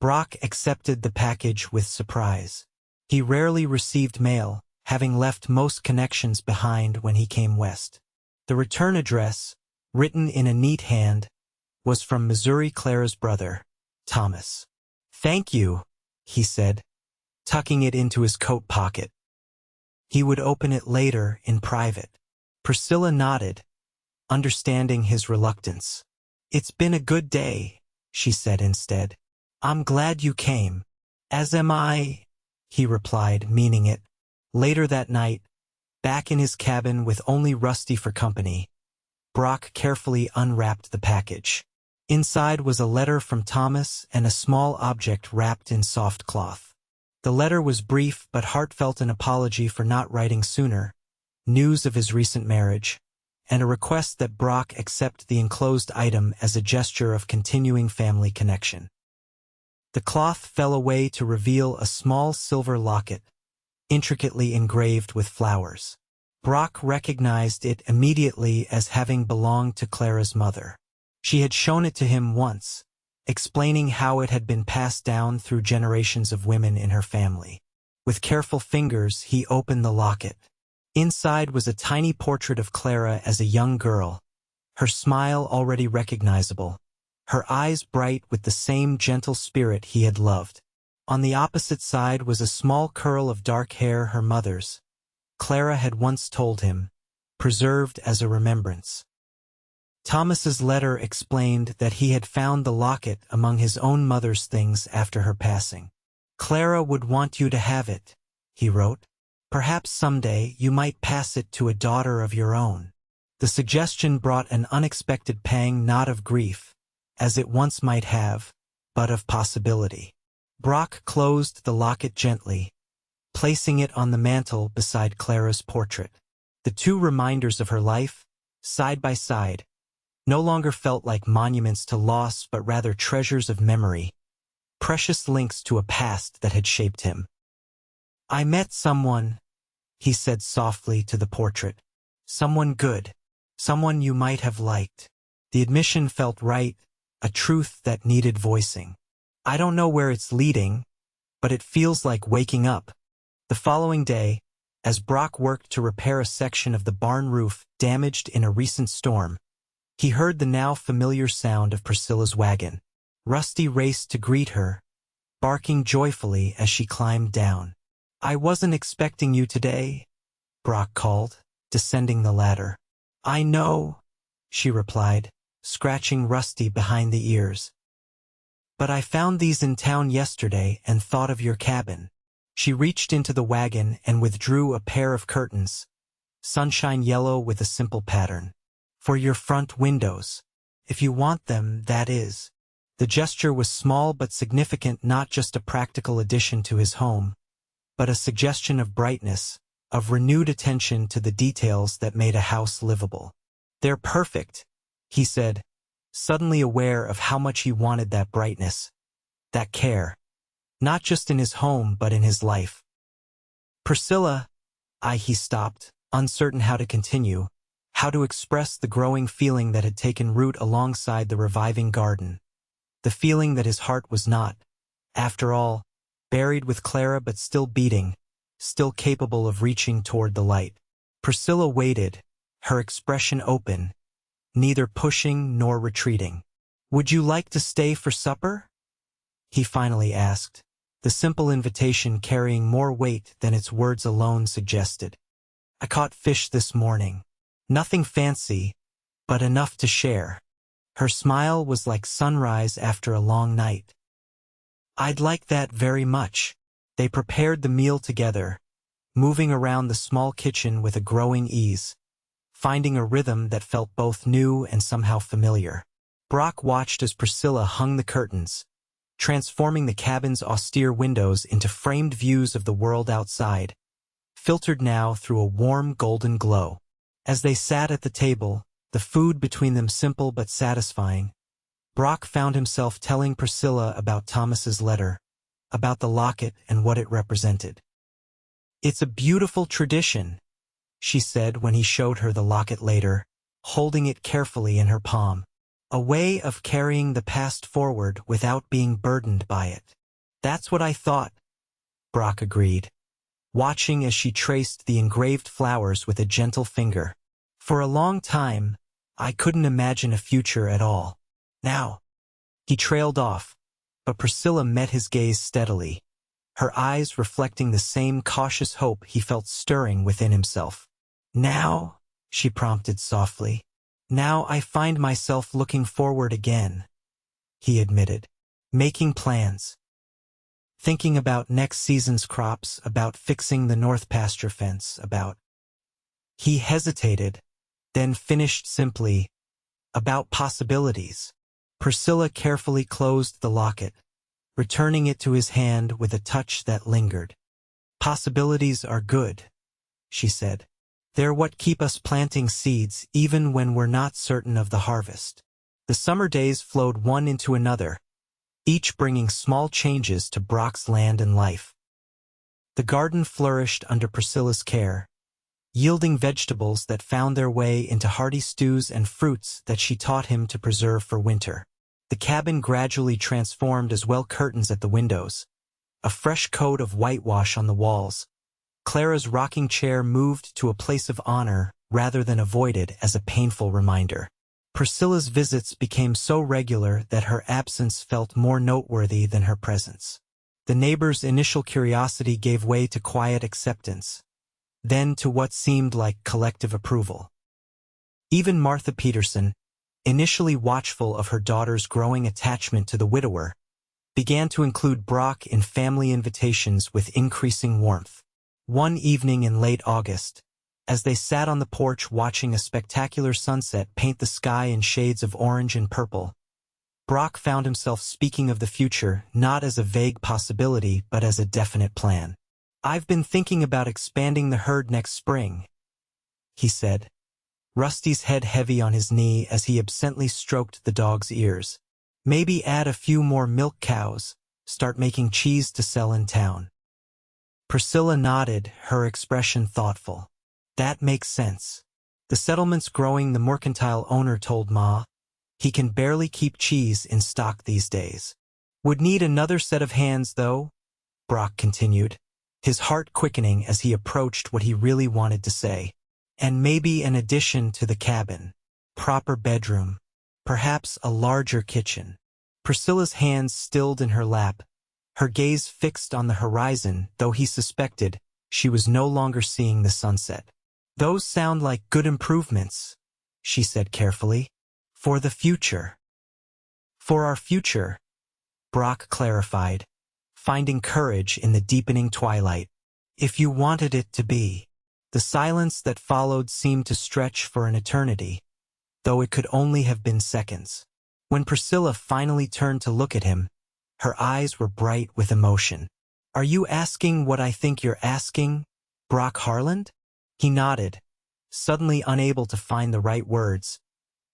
Brock accepted the package with surprise. He rarely received mail, having left most connections behind when he came west. The return address, written in a neat hand, was from Missouri. Clara's brother, Thomas. "Thank you," he said, tucking it into his coat pocket. He would open it later in private. Priscilla nodded, understanding his reluctance. "It's been a good day," she said instead. "I'm glad you came." "As am I," he replied, meaning it. Later that night, back in his cabin with only Rusty for company, Brock carefully unwrapped the package. Inside was a letter from Thomas and a small object wrapped in soft cloth. The letter was brief but heartfelt: an apology for not writing sooner, news of his recent marriage, and a request that Brock accept the enclosed item as a gesture of continuing family connection. The cloth fell away to reveal a small silver locket, intricately engraved with flowers. Brock recognized it immediately as having belonged to Clara's mother. She had shown it to him once, explaining how it had been passed down through generations of women in her family. With careful fingers, he opened the locket. Inside was a tiny portrait of Clara as a young girl, her smile already recognizable, her eyes bright with the same gentle spirit he had loved. On the opposite side was a small curl of dark hair, her mother's, Clara had once told him, preserved as a remembrance. Thomas's letter explained that he had found the locket among his own mother's things after her passing. "Clara would want you to have it," he wrote. "Perhaps someday you might pass it to a daughter of your own." The suggestion brought an unexpected pang, not of grief, as it once might have, but of possibility. Brock closed the locket gently, placing it on the mantel beside Clara's portrait. The two reminders of her life, side by side, no longer felt like monuments to loss but rather treasures of memory, precious links to a past that had shaped him. "I met someone," he said softly to the portrait. "Someone good. Someone you might have liked." The admission felt right, a truth that needed voicing. "I don't know where it's leading, but it feels like waking up." The following day, as Brock worked to repair a section of the barn roof damaged in a recent storm, he heard the now familiar sound of Priscilla's wagon. Rusty raced to greet her, barking joyfully as she climbed down. "I wasn't expecting you today," Brock called, descending the ladder. "I know," she replied, scratching Rusty behind the ears. "But I found these in town yesterday and thought of your cabin." She reached into the wagon and withdrew a pair of curtains, sunshine yellow with a simple pattern. "For your front windows. If you want them, that is." The gesture was small but significant, not just a practical addition to his home, but a suggestion of brightness, of renewed attention to the details that made a house livable. "They're perfect," he said, suddenly aware of how much he wanted that brightness, that care, not just in his home but in his life. "Priscilla," he stopped, uncertain how to continue, how to express the growing feeling that had taken root alongside the reviving garden. The feeling that his heart was not, after all, buried with Clara but still beating, still capable of reaching toward the light. Priscilla waited, her expression open, neither pushing nor retreating. "Would you like to stay for supper?" he finally asked, the simple invitation carrying more weight than its words alone suggested. "I caught fish this morning. Nothing fancy, but enough to share." Her smile was like sunrise after a long night. "I'd like that very much." They prepared the meal together, moving around the small kitchen with a growing ease, finding a rhythm that felt both new and somehow familiar. Brock watched as Priscilla hung the curtains, transforming the cabin's austere windows into framed views of the world outside, filtered now through a warm golden glow. As they sat at the table, the food between them simple but satisfying, Brock found himself telling Priscilla about Thomas's letter, about the locket and what it represented. "It's a beautiful tradition," she said when he showed her the locket later, holding it carefully in her palm. "A way of carrying the past forward without being burdened by it." "That's what I thought," Brock agreed, watching as she traced the engraved flowers with a gentle finger. "For a long time, I couldn't imagine a future at all. Now." He trailed off, but Priscilla met his gaze steadily, her eyes reflecting the same cautious hope he felt stirring within himself. "Now," she prompted softly, "now I find myself looking forward again," he admitted, "making plans. Thinking about next season's crops, about fixing the north pasture fence, about—" He hesitated, then finished simply, "about possibilities." Priscilla carefully closed the locket, returning it to his hand with a touch that lingered. "Possibilities are good," she said. "They're what keep us planting seeds even when we're not certain of the harvest." The summer days flowed one into another, each bringing small changes to Brock's land and life. The garden flourished under Priscilla's care, yielding vegetables that found their way into hearty stews and fruits that she taught him to preserve for winter. The cabin gradually transformed as well, curtains at the windows, a fresh coat of whitewash on the walls. Clara's rocking chair moved to a place of honor rather than avoided as a painful reminder. Priscilla's visits became so regular that her absence felt more noteworthy than her presence. The neighbors' initial curiosity gave way to quiet acceptance, then to what seemed like collective approval. Even Martha Peterson, initially watchful of her daughter's growing attachment to the widower, began to include Brock in family invitations with increasing warmth. One evening in late August, as they sat on the porch watching a spectacular sunset paint the sky in shades of orange and purple, Brock found himself speaking of the future not as a vague possibility but as a definite plan. "I've been thinking about expanding the herd next spring," he said, Rusty's head heavy on his knee as he absently stroked the dog's ears. "Maybe add a few more milk cows, start making cheese to sell in town." Priscilla nodded, her expression thoughtful. "That makes sense. The settlement's growing," the mercantile owner told Ma. "He can barely keep cheese in stock these days." "Would need another set of hands, though," Brock continued, his heart quickening as he approached what he really wanted to say. "And maybe an addition to the cabin. Proper bedroom. Perhaps a larger kitchen." Priscilla's hands stilled in her lap, her gaze fixed on the horizon, though he suspected she was no longer seeing the sunset. "Those sound like good improvements," she said carefully. "For the future." "For our future," Brock clarified, finding courage in the deepening twilight. "If you wanted it to be." The silence that followed seemed to stretch for an eternity, though it could only have been seconds. When Priscilla finally turned to look at him, her eyes were bright with emotion. "Are you asking what I think you're asking, Brock Harland?" He nodded, suddenly unable to find the right words,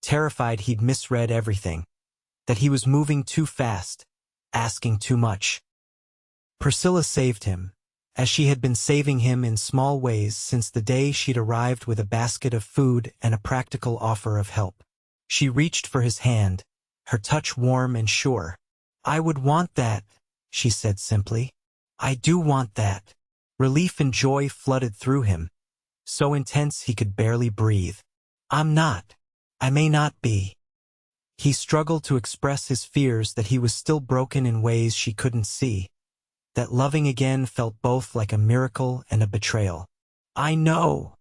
terrified he'd misread everything, that he was moving too fast, asking too much. Priscilla saved him, as she had been saving him in small ways since the day she'd arrived with a basket of food and a practical offer of help. She reached for his hand, her touch warm and sure. "I would want that," she said simply. "I do want that." Relief and joy flooded through him, so intense he could barely breathe. "I'm not. I may not be." He struggled to express his fears that he was still broken in ways she couldn't see, that loving again felt both like a miracle and a betrayal. "I know,"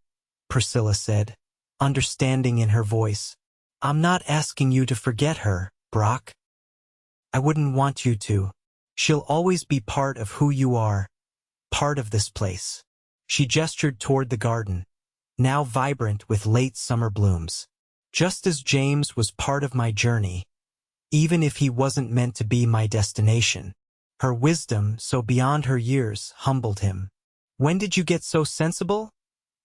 Priscilla said, understanding in her voice. "I'm not asking you to forget her, Brock. I wouldn't want you to. She'll always be part of who you are, part of this place." She gestured toward the garden, now vibrant with late summer blooms. "Just as James was part of my journey, even if he wasn't meant to be my destination." Her wisdom, so beyond her years, humbled him. "When did you get so sensible?"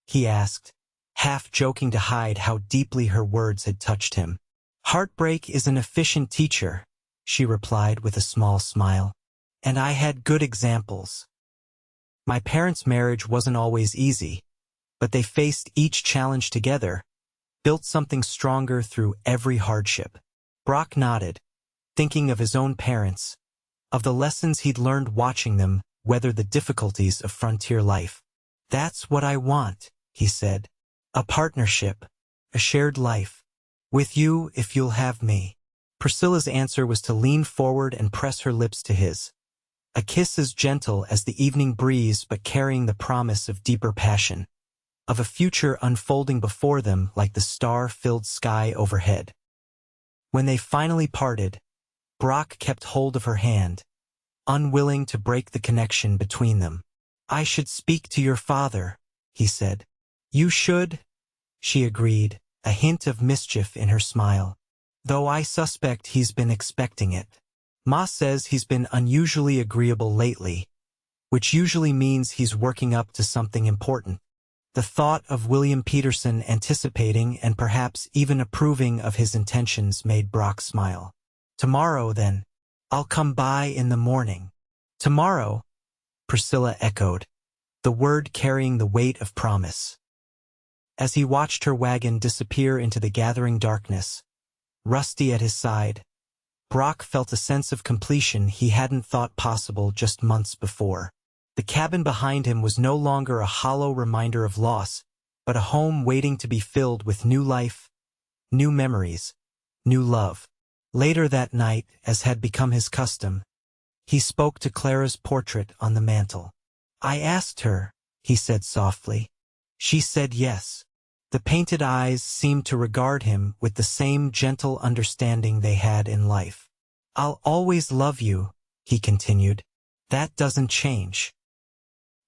he asked, half joking to hide how deeply her words had touched him. "Heartbreak is an efficient teacher," she replied with a small smile. "And I had good examples. My parents' marriage wasn't always easy, but they faced each challenge together, built something stronger through every hardship." Brock nodded, thinking of his own parents, of the lessons he'd learned watching them weather the difficulties of frontier life. "That's what I want," he said. "A partnership, a shared life. With you if you'll have me." Priscilla's answer was to lean forward and press her lips to his. A kiss as gentle as the evening breeze but carrying the promise of deeper passion, of a future unfolding before them like the star-filled sky overhead. When they finally parted, Brock kept hold of her hand, unwilling to break the connection between them. "I should speak to your father," he said. "You should," she agreed, a hint of mischief in her smile. "Though I suspect he's been expecting it. Ma says he's been unusually agreeable lately, which usually means he's working up to something important." The thought of William Peterson anticipating and perhaps even approving of his intentions made Brock smile. "Tomorrow, then. I'll come by in the morning." "Tomorrow," Priscilla echoed, the word carrying the weight of promise. As he watched her wagon disappear into the gathering darkness, Rusty at his side, Brock felt a sense of completion he hadn't thought possible just months before. The cabin behind him was no longer a hollow reminder of loss, but a home waiting to be filled with new life, new memories, new love. Later that night, as had become his custom, he spoke to Clara's portrait on the mantel. "I asked her," he said softly. "She said yes." The painted eyes seemed to regard him with the same gentle understanding they had in life. "I'll always love you," he continued. "That doesn't change.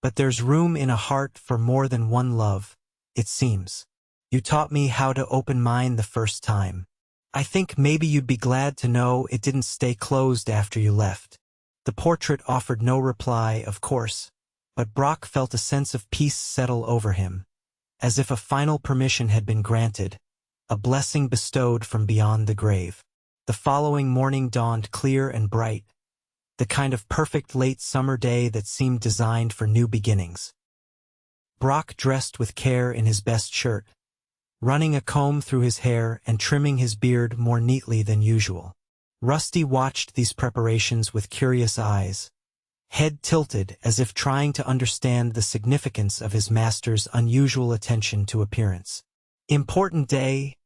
But there's room in a heart for more than one love, it seems. You taught me how to open mine the first time. I think maybe you'd be glad to know it didn't stay closed after you left." The portrait offered no reply, of course, but Brock felt a sense of peace settle over him, as if a final permission had been granted, a blessing bestowed from beyond the grave. The following morning dawned clear and bright, the kind of perfect late summer day that seemed designed for new beginnings. Brock dressed with care in his best shirt, running a comb through his hair and trimming his beard more neatly than usual. Rusty watched these preparations with curious eyes, head tilted as if trying to understand the significance of his master's unusual attention to appearance. "Important day,"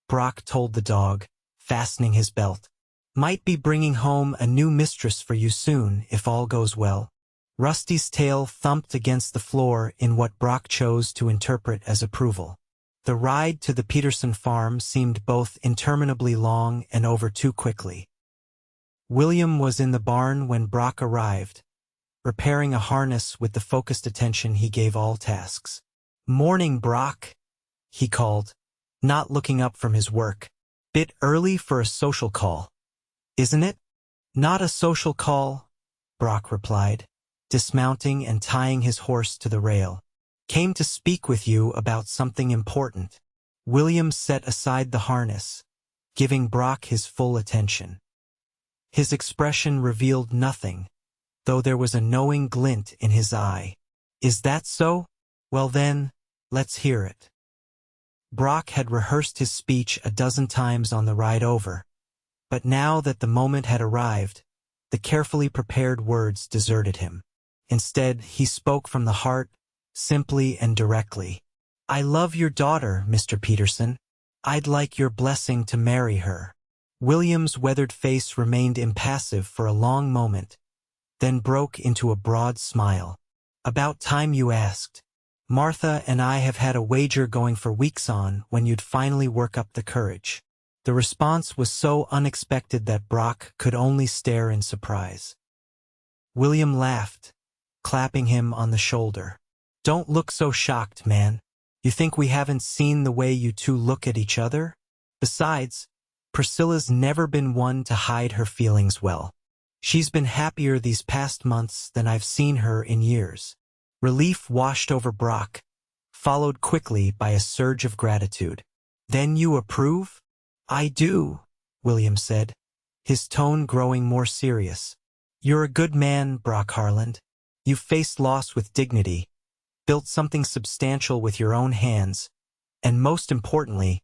Brock told the dog, fastening his belt. "Might be bringing home a new mistress for you soon, if all goes well." Rusty's tail thumped against the floor in what Brock chose to interpret as approval. The ride to the Peterson farm seemed both interminably long and over too quickly. William was in the barn when Brock arrived, repairing a harness with the focused attention he gave all tasks. "Morning, Brock," he called, not looking up from his work. "Bit early for a social call, isn't it?" "Not a social call," Brock replied, dismounting and tying his horse to the rail. "Came to speak with you about something important." William set aside the harness, giving Brock his full attention. His expression revealed nothing, though there was a knowing glint in his eye. "Is that so? Well then, let's hear it." Brock had rehearsed his speech a dozen times on the ride over, but now that the moment had arrived, the carefully prepared words deserted him. Instead, he spoke from the heart, simply and directly. "I love your daughter, Mr. Peterson. I'd like your blessing to marry her." William's weathered face remained impassive for a long moment, then broke into a broad smile. "About time you asked. Martha and I have had a wager going for weeks on when you'd finally work up the courage." The response was so unexpected that Brock could only stare in surprise. William laughed, clapping him on the shoulder. "Don't look so shocked, man. You think we haven't seen the way you two look at each other? Besides, Priscilla's never been one to hide her feelings well. She's been happier these past months than I've seen her in years." Relief washed over Brock, followed quickly by a surge of gratitude. "Then you approve?" "I do," William said, his tone growing more serious. "You're a good man, Brock Harland. You've faced loss with dignity, built something substantial with your own hands, and most importantly,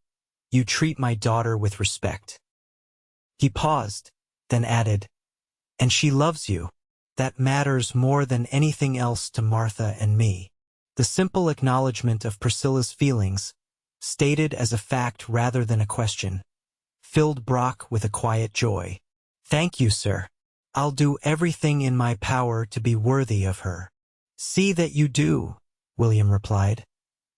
you treat my daughter with respect." He paused, then added, "And she loves you. That matters more than anything else to Martha and me." The simple acknowledgement of Priscilla's feelings, stated as a fact rather than a question, filled Brock with a quiet joy. "Thank you, sir. I'll do everything in my power to be worthy of her." "See that you do," William replied,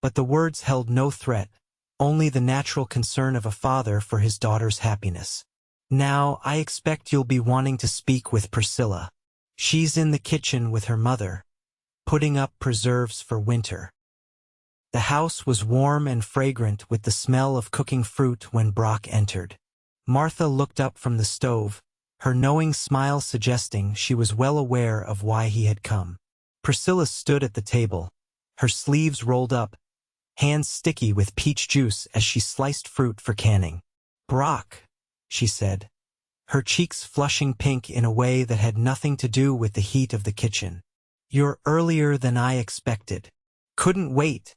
but the words held no threat, only the natural concern of a father for his daughter's happiness. "Now, I expect you'll be wanting to speak with Priscilla. She's in the kitchen with her mother, putting up preserves for winter." The house was warm and fragrant with the smell of cooking fruit when Brock entered. Martha looked up from the stove, her knowing smile suggesting she was well aware of why he had come. Priscilla stood at the table, her sleeves rolled up, hands sticky with peach juice as she sliced fruit for canning. "Brock," she said, her cheeks flushing pink in a way that had nothing to do with the heat of the kitchen. "You're earlier than I expected." "Couldn't wait,"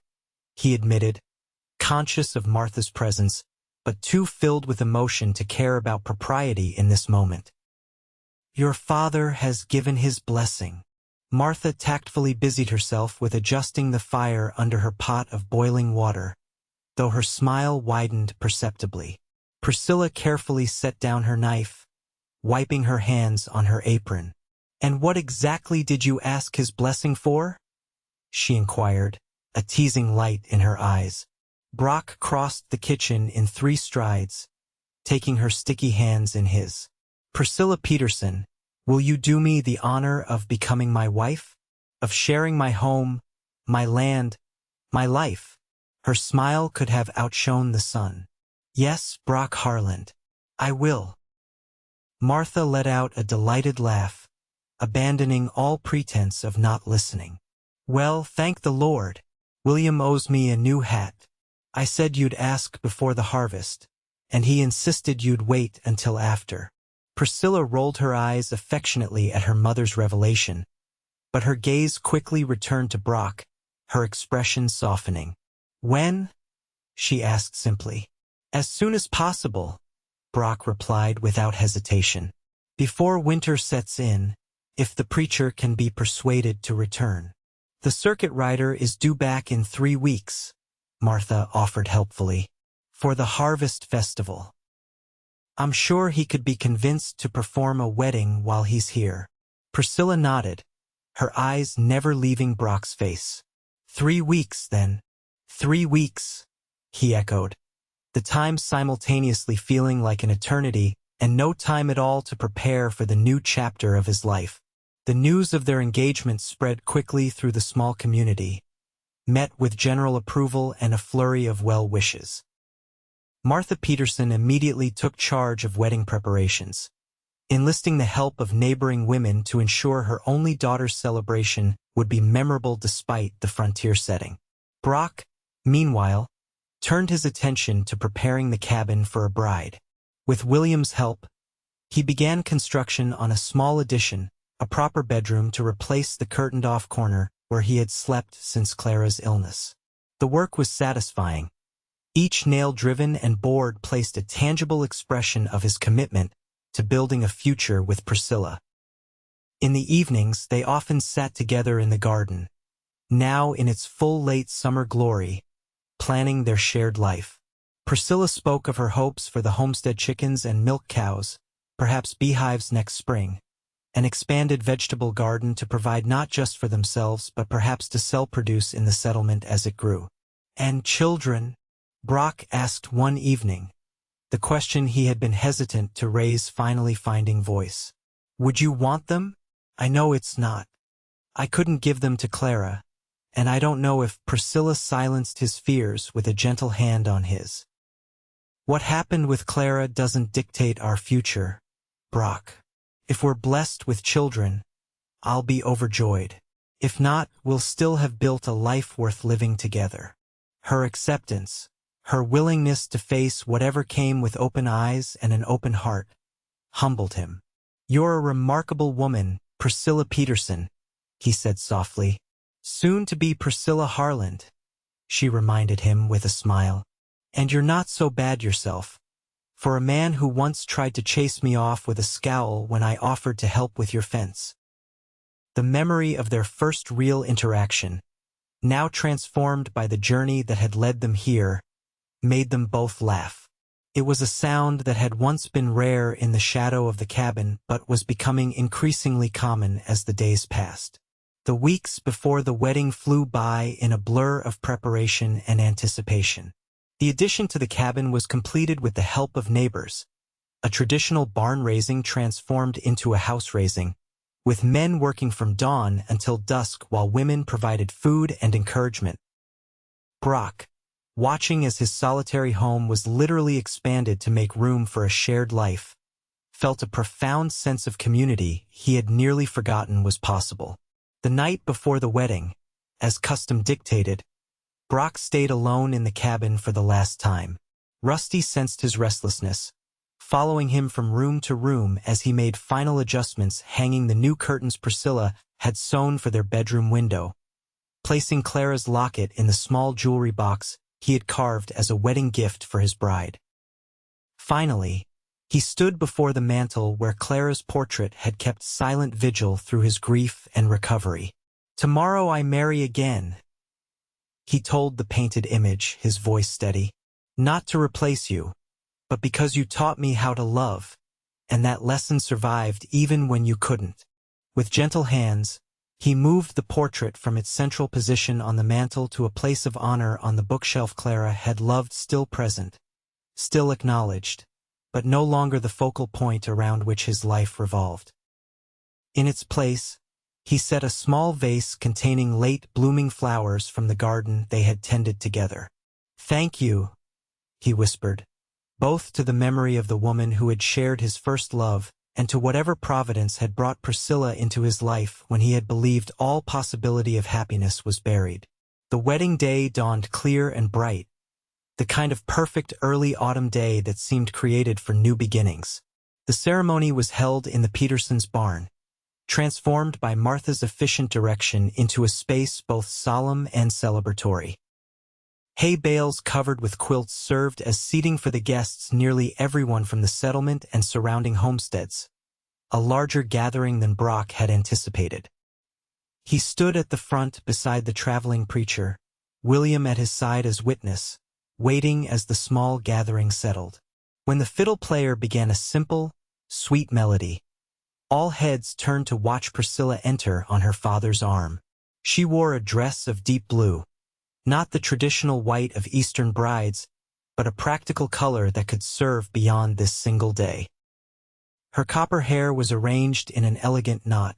he admitted, conscious of Martha's presence, but too filled with emotion to care about propriety in this moment. "Your father has given his blessing." Martha tactfully busied herself with adjusting the fire under her pot of boiling water, though her smile widened perceptibly. Priscilla carefully set down her knife, wiping her hands on her apron. "And what exactly did you ask his blessing for?" she inquired, a teasing light in her eyes. Brock crossed the kitchen in 3 strides, taking her sticky hands in his. "Priscilla Peterson, will you do me the honor of becoming my wife? Of sharing my home, my land, my life?" Her smile could have outshone the sun. "Yes, Brock Harland, I will." Martha let out a delighted laugh, abandoning all pretense of not listening. "Well, thank the Lord. William owes me a new hat. I said you'd ask before the harvest, and he insisted you'd wait until after." Priscilla rolled her eyes affectionately at her mother's revelation, but her gaze quickly returned to Brock, her expression softening. "When?" she asked simply. "As soon as possible," Brock replied without hesitation. "Before winter sets in, if the preacher can be persuaded to return." "The circuit rider is due back in 3 weeks," Martha offered helpfully, "for the harvest festival. I'm sure he could be convinced to perform a wedding while he's here." Priscilla nodded, her eyes never leaving Brock's face. 3 weeks, then." 3 weeks, he echoed, the time simultaneously feeling like an eternity and no time at all to prepare for the new chapter of his life. The news of their engagement spread quickly through the small community, met with general approval and a flurry of well wishes. Martha Peterson immediately took charge of wedding preparations, enlisting the help of neighboring women to ensure her only daughter's celebration would be memorable despite the frontier setting. Brock, meanwhile, turned his attention to preparing the cabin for a bride. With William's help, he began construction on a small addition a proper bedroom to replace the curtained-off corner where he had slept since Clara's illness. The work was satisfying. Each nail driven and board placed a tangible expression of his commitment to building a future with Priscilla. In the evenings, they often sat together in the garden, now in its full late summer glory, planning their shared life. Priscilla spoke of her hopes for the homestead chickens and milk cows, perhaps beehives next spring, an expanded vegetable garden to provide not just for themselves but perhaps to sell produce in the settlement as it grew. And children? Brock asked one evening, the question he had been hesitant to raise finally finding voice. Would you want them? I know it's not. I couldn't give them to Clara, and I don't know if Priscilla silenced his fears with a gentle hand on his. What happened with Clara doesn't dictate our future, Brock. If we're blessed with children, I'll be overjoyed. If not, we'll still have built a life worth living together. Her acceptance, her willingness to face whatever came with open eyes and an open heart, humbled him. You're a remarkable woman, Priscilla Peterson, he said softly. Soon to be Priscilla Harland, she reminded him with a smile. And you're not so bad yourself. For a man who once tried to chase me off with a scowl when I offered to help with your fence. The memory of their first real interaction, now transformed by the journey that had led them here, made them both laugh. It was a sound that had once been rare in the shadow of the cabin but was becoming increasingly common as the days passed. The weeks before the wedding flew by in a blur of preparation and anticipation. The addition to the cabin was completed with the help of neighbors, a traditional barn raising transformed into a house raising, with men working from dawn until dusk while women provided food and encouragement. Brock, watching as his solitary home was literally expanded to make room for a shared life, felt a profound sense of community he had nearly forgotten was possible. The night before the wedding, as custom dictated, Brock stayed alone in the cabin for the last time. Rusty sensed his restlessness, following him from room to room as he made final adjustments, hanging the new curtains Priscilla had sewn for their bedroom window, placing Clara's locket in the small jewelry box he had carved as a wedding gift for his bride. Finally, he stood before the mantel where Clara's portrait had kept silent vigil through his grief and recovery. Tomorrow I marry again, he told the painted image, his voice steady. Not to replace you, but because you taught me how to love, and that lesson survived even when you couldn't. With gentle hands, he moved the portrait from its central position on the mantel to a place of honor on the bookshelf Clara had loved, still present, still acknowledged, but no longer the focal point around which his life revolved. In its place, he set a small vase containing late blooming flowers from the garden they had tended together. Thank you, he whispered, both to the memory of the woman who had shared his first love and to whatever providence had brought Priscilla into his life when he had believed all possibility of happiness was buried. The wedding day dawned clear and bright, the kind of perfect early autumn day that seemed created for new beginnings. The ceremony was held in the Petersons' barn, transformed by Martha's efficient direction into a space both solemn and celebratory. Hay bales covered with quilts served as seating for the guests, nearly everyone from the settlement and surrounding homesteads, a larger gathering than Brock had anticipated. He stood at the front beside the traveling preacher, William at his side as witness, waiting as the small gathering settled. When the fiddle player began a simple, sweet melody, all heads turned to watch Priscilla enter on her father's arm. She wore a dress of deep blue, not the traditional white of Eastern brides, but a practical color that could serve beyond this single day. Her copper hair was arranged in an elegant knot,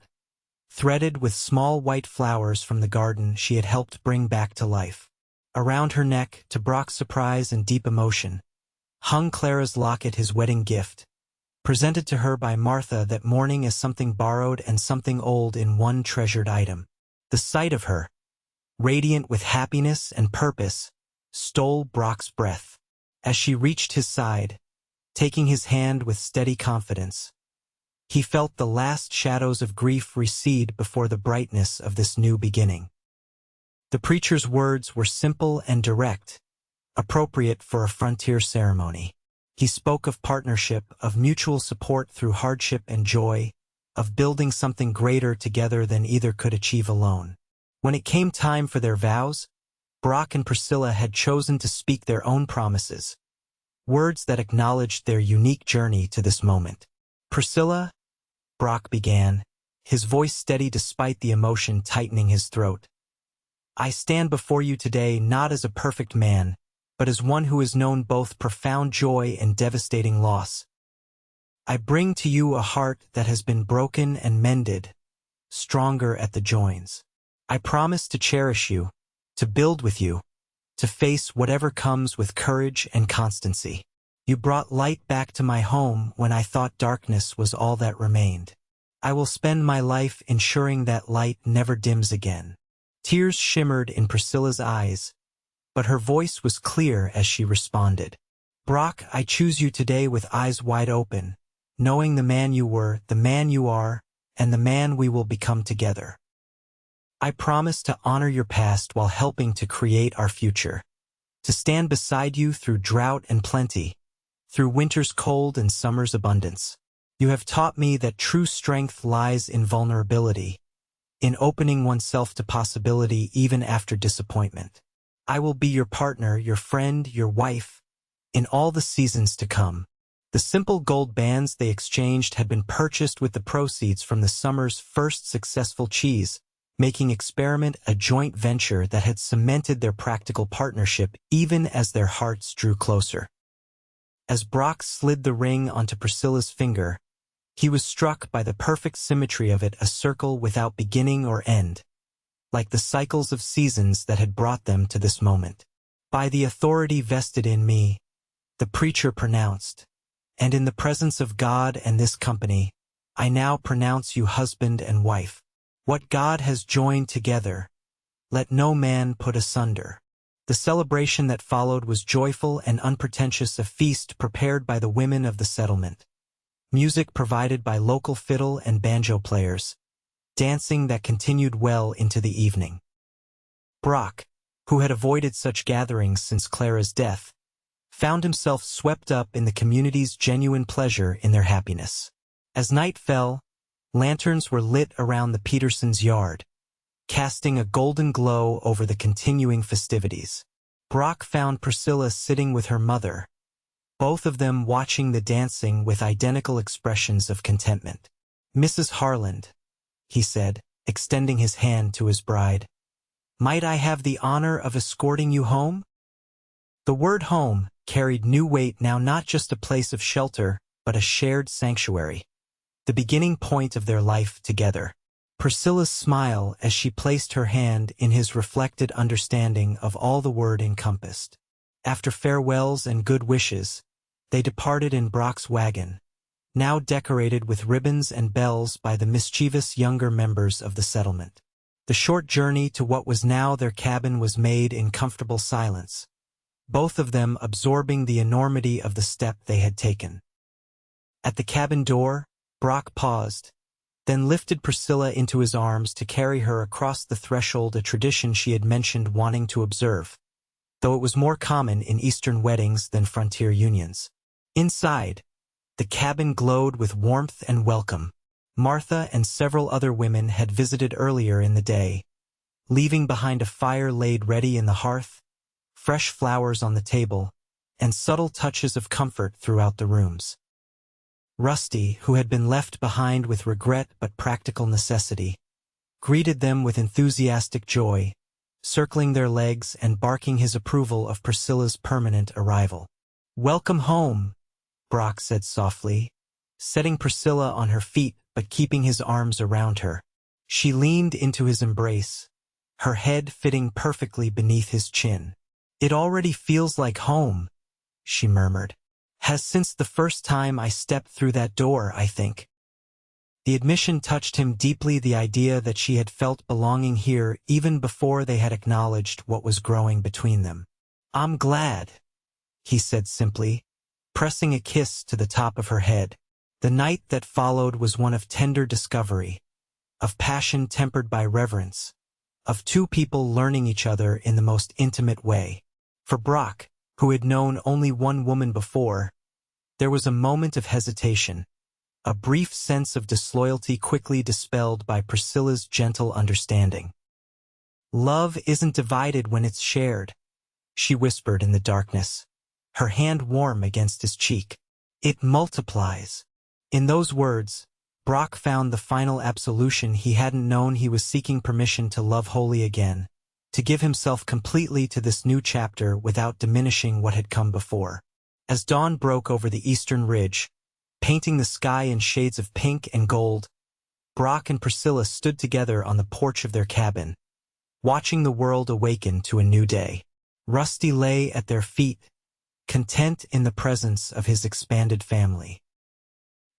threaded with small white flowers from the garden she had helped bring back to life. Around her neck, to Brock's surprise and deep emotion, hung Clara's locket, his wedding gift, presented to her by Martha that morning as something borrowed and something old in one treasured item. The sight of her, radiant with happiness and purpose, stole Brock's breath. As she reached his side, taking his hand with steady confidence, He felt the last shadows of grief recede before the brightness of this new beginning. The preacher's words were simple and direct, appropriate for a frontier ceremony. He spoke of partnership, of mutual support through hardship and joy, of building something greater together than either could achieve alone. When it came time for their vows, Brock and Priscilla had chosen to speak their own promises, words that acknowledged their unique journey to this moment. "Priscilla," Brock began, his voice steady despite the emotion tightening his throat, "I stand before you today not as a perfect man, but as one who has known both profound joy and devastating loss. I bring to you a heart that has been broken and mended, stronger at the joins. I promise to cherish you, to build with you, to face whatever comes with courage and constancy. You brought light back to my home when I thought darkness was all that remained. I will spend my life ensuring that light never dims again." Tears shimmered in Priscilla's eyes, but her voice was clear as she responded. "Brock, I choose you today with eyes wide open, knowing the man you were, the man you are, and the man we will become together. I promise to honor your past while helping to create our future, to stand beside you through drought and plenty, through winter's cold and summer's abundance. You have taught me that true strength lies in vulnerability, in opening oneself to possibility even after disappointment. I will be your partner, your friend, your wife, in all the seasons to come." The simple gold bands they exchanged had been purchased with the proceeds from the summer's first successful cheese, making experiment a joint venture that had cemented their practical partnership even as their hearts drew closer. As Brock slid the ring onto Priscilla's finger, he was struck by the perfect symmetry of it, a circle without beginning or end, like the cycles of seasons that had brought them to this moment. "By the authority vested in me," the preacher pronounced, "and in the presence of God and this company, I now pronounce you husband and wife. What God has joined together, let no man put asunder." The celebration that followed was joyful and unpretentious, a feast prepared by the women of the settlement, music provided by local fiddle and banjo players, dancing that continued well into the evening. Brock, who had avoided such gatherings since Clara's death, found himself swept up in the community's genuine pleasure in their happiness. As night fell, lanterns were lit around the Petersons' yard, casting a golden glow over the continuing festivities. Brock found Priscilla sitting with her mother, both of them watching the dancing with identical expressions of contentment. "Mrs. Harland," he said, extending his hand to his bride, "might I have the honor of escorting you home?" The word home carried new weight now, not just a place of shelter, but a shared sanctuary, the beginning point of their life together. Priscilla's smile as she placed her hand in his reflected understanding of all the word encompassed. After farewells and good wishes, they departed in Brock's wagon, now decorated with ribbons and bells by the mischievous younger members of the settlement. The short journey to what was now their cabin was made in comfortable silence, both of them absorbing the enormity of the step they had taken. At the cabin door, Brock paused, then lifted Priscilla into his arms to carry her across the threshold, a tradition she had mentioned wanting to observe, though it was more common in Eastern weddings than frontier unions. Inside, the cabin glowed with warmth and welcome. Martha and several other women had visited earlier in the day, leaving behind a fire laid ready in the hearth, fresh flowers on the table, and subtle touches of comfort throughout the rooms. Rusty, who had been left behind with regret but practical necessity, greeted them with enthusiastic joy, circling their legs and barking his approval of Priscilla's permanent arrival. "Welcome home," Brock said softly, setting Priscilla on her feet but keeping his arms around her. She leaned into his embrace, her head fitting perfectly beneath his chin. "It already feels like home," she murmured. "Has since the first time I stepped through that door, I think." The admission touched him deeply, the idea that she had felt belonging here even before they had acknowledged what was growing between them. "I'm glad," he said simply, pressing a kiss to the top of her head. The night that followed was one of tender discovery, of passion tempered by reverence, of two people learning each other in the most intimate way. For Brock, who had known only one woman before, there was a moment of hesitation, a brief sense of disloyalty quickly dispelled by Priscilla's gentle understanding. "Love isn't divided when it's shared," she whispered in the darkness, her hand warm against his cheek. "It multiplies." In those words, Brock found the final absolution he hadn't known. He was seeking permission to love wholly again, to give himself completely to this new chapter without diminishing what had come before. As dawn broke over the eastern ridge, painting the sky in shades of pink and gold, Brock and Priscilla stood together on the porch of their cabin, watching the world awaken to a new day. Rusty lay at their feet, content in the presence of his expanded family.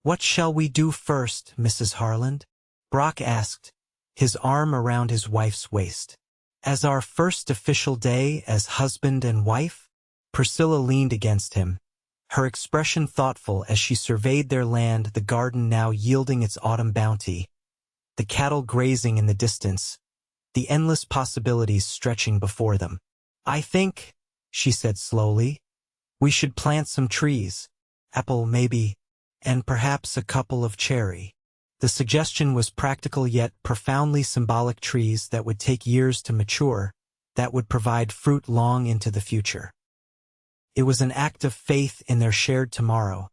"What shall we do first, Mrs. Harland?" Brock asked, his arm around his wife's waist. "As our first official day as husband and wife?" Priscilla leaned against him, her expression thoughtful as she surveyed their land, the garden now yielding its autumn bounty, the cattle grazing in the distance, the endless possibilities stretching before them. "I think," she said slowly, "we should plant some trees, apple maybe, and perhaps a couple of cherry." The suggestion was practical yet profoundly symbolic, trees that would take years to mature, that would provide fruit long into the future. It was an act of faith in their shared tomorrow,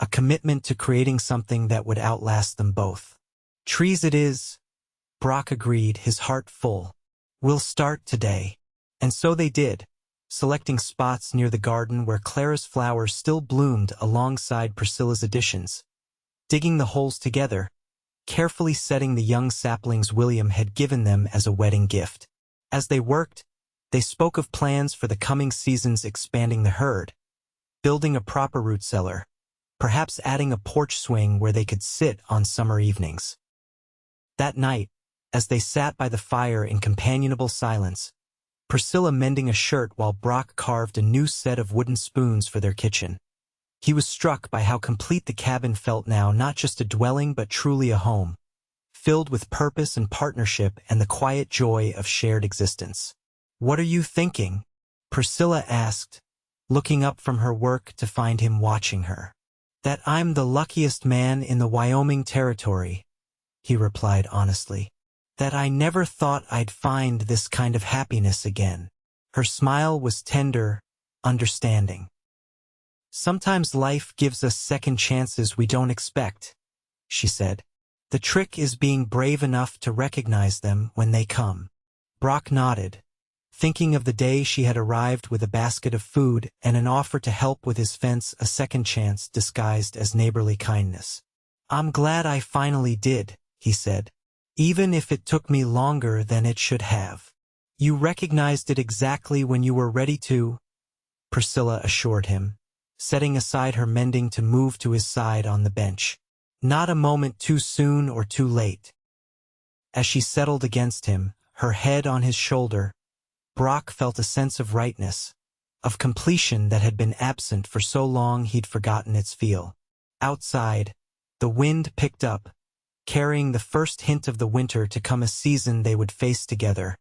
a commitment to creating something that would outlast them both. "Trees it is," Brock agreed, his heart full. "We'll start today." And so they did, selecting spots near the garden where Clara's flowers still bloomed alongside Priscilla's additions, digging the holes together, carefully setting the young saplings William had given them as a wedding gift. As they worked, they spoke of plans for the coming seasons, expanding the herd, building a proper root cellar, perhaps adding a porch swing where they could sit on summer evenings. That night, as they sat by the fire in companionable silence, Priscilla mending a shirt while Brock carved a new set of wooden spoons for their kitchen, he was struck by how complete the cabin felt now, not just a dwelling but truly a home, filled with purpose and partnership and the quiet joy of shared existence. "What are you thinking?" Priscilla asked, looking up from her work to find him watching her. "That I'm the luckiest man in the Wyoming Territory," he replied honestly. "That I never thought I'd find this kind of happiness again." Her smile was tender, understanding. "Sometimes life gives us second chances we don't expect," she said. "The trick is being brave enough to recognize them when they come." Brock nodded, thinking of the day she had arrived with a basket of food and an offer to help with his fence, a second chance disguised as neighborly kindness. "I'm glad I finally did," he said. "Even if it took me longer than it should have." "You recognized it exactly when you were ready to," Priscilla assured him, setting aside her mending to move to his side on the bench. "Not a moment too soon or too late." As she settled against him, her head on his shoulder, Brock felt a sense of rightness, of completion that had been absent for so long he'd forgotten its feel. Outside, the wind picked up, carrying the first hint of the winter to come, a season they would face together,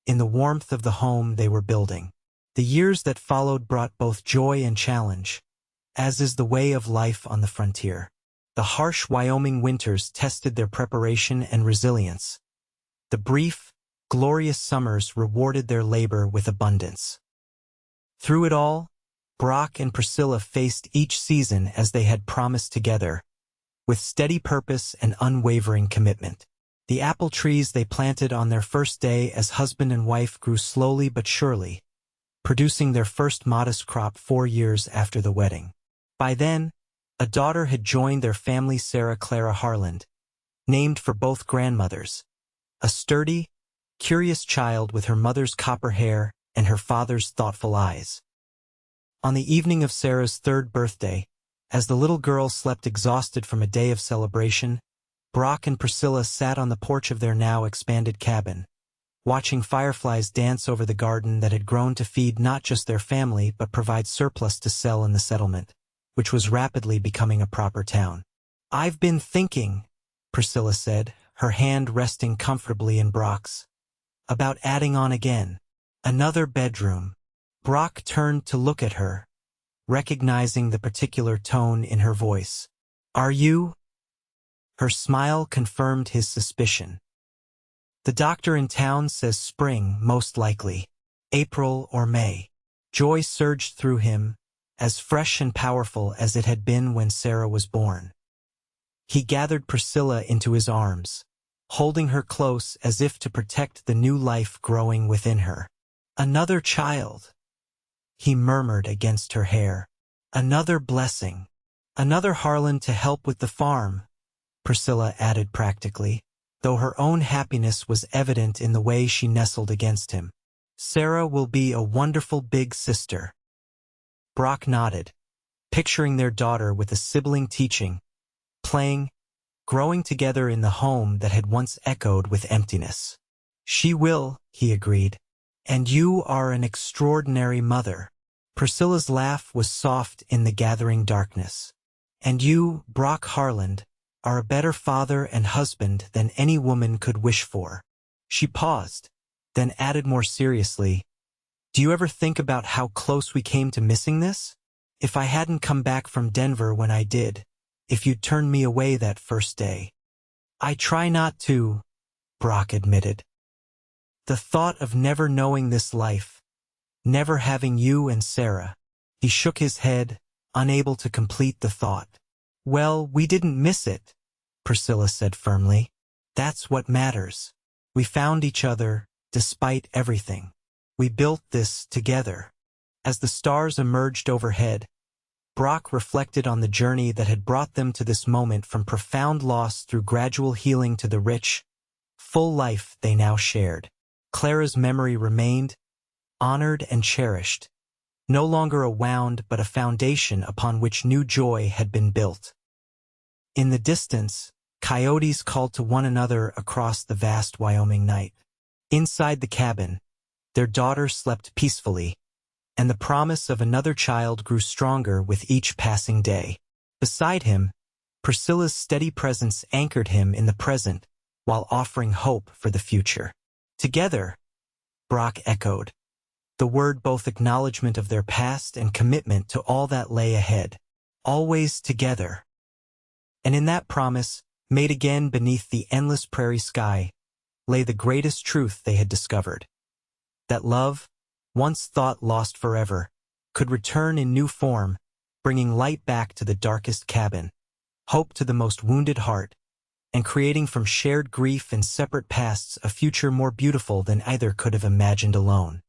in the warmth of the home they were building. The years that followed brought both joy and challenge, as is the way of life on the frontier. The harsh Wyoming winters tested their preparation and resilience. The brief, glorious summers rewarded their labor with abundance. Through it all, Brock and Priscilla faced each season as they had promised together, with steady purpose and unwavering commitment. The apple trees they planted on their first day as husband and wife grew slowly but surely, producing their first modest crop 4 years after the wedding. By then, a daughter had joined their family, Clara Harland, named for both grandmothers, a sturdy, curious child with her mother's copper hair and her father's thoughtful eyes. On the evening of Sarah's 3rd birthday, as the little girl slept exhausted from a day of celebration, Brock and Priscilla sat on the porch of their now expanded cabin, watching fireflies dance over the garden that had grown to feed not just their family but provide surplus to sell in the settlement, which was rapidly becoming a proper town. "I've been thinking," Priscilla said, her hand resting comfortably in Brock's, "about adding on again. Another bedroom." Brock turned to look at her, recognizing the particular tone in her voice. "Are you?" Her smile confirmed his suspicion. "The doctor in town says spring, most likely. April or May." Joy surged through him, as fresh and powerful as it had been when Sarah was born. He gathered Priscilla into his arms, holding her close as if to protect the new life growing within her. "Another child," he murmured against her hair. "Another blessing. Another Harland to help with the farm," Priscilla added practically, though her own happiness was evident in the way she nestled against him. "Sarah will be a wonderful big sister." Brock nodded, picturing their daughter with a sibling teaching, playing, growing together in the home that had once echoed with emptiness. "She will," he agreed. "And you are an extraordinary mother." Priscilla's laugh was soft in the gathering darkness. "And you, Brock Harland, are a better father and husband than any woman could wish for." She paused, then added more seriously, "Do you ever think about how close we came to missing this? If I hadn't come back from Denver when I did, if you'd turned me away that first day." "I try not to," Brock admitted. "The thought of never knowing this life, never having you and Sarah." He shook his head, unable to complete the thought. "Well, we didn't miss it," Priscilla said firmly. "That's what matters. We found each other, despite everything. We built this together." As the stars emerged overhead, Brock reflected on the journey that had brought them to this moment, from profound loss through gradual healing to the rich, full life they now shared. Clara's memory remained, honored and cherished, no longer a wound but a foundation upon which new joy had been built. In the distance, coyotes called to one another across the vast Wyoming night. Inside the cabin, their daughter slept peacefully, and the promise of another child grew stronger with each passing day. Beside him, Priscilla's steady presence anchored him in the present while offering hope for the future. "Together," Brock echoed, the word both acknowledgement of their past and commitment to all that lay ahead. Always together. And in that promise, made again beneath the endless prairie sky, lay the greatest truth they had discovered. That love, once thought lost forever, could return in new form, bringing light back to the darkest cabin, hope to the most wounded heart, and creating from shared grief and separate pasts a future more beautiful than either could have imagined alone.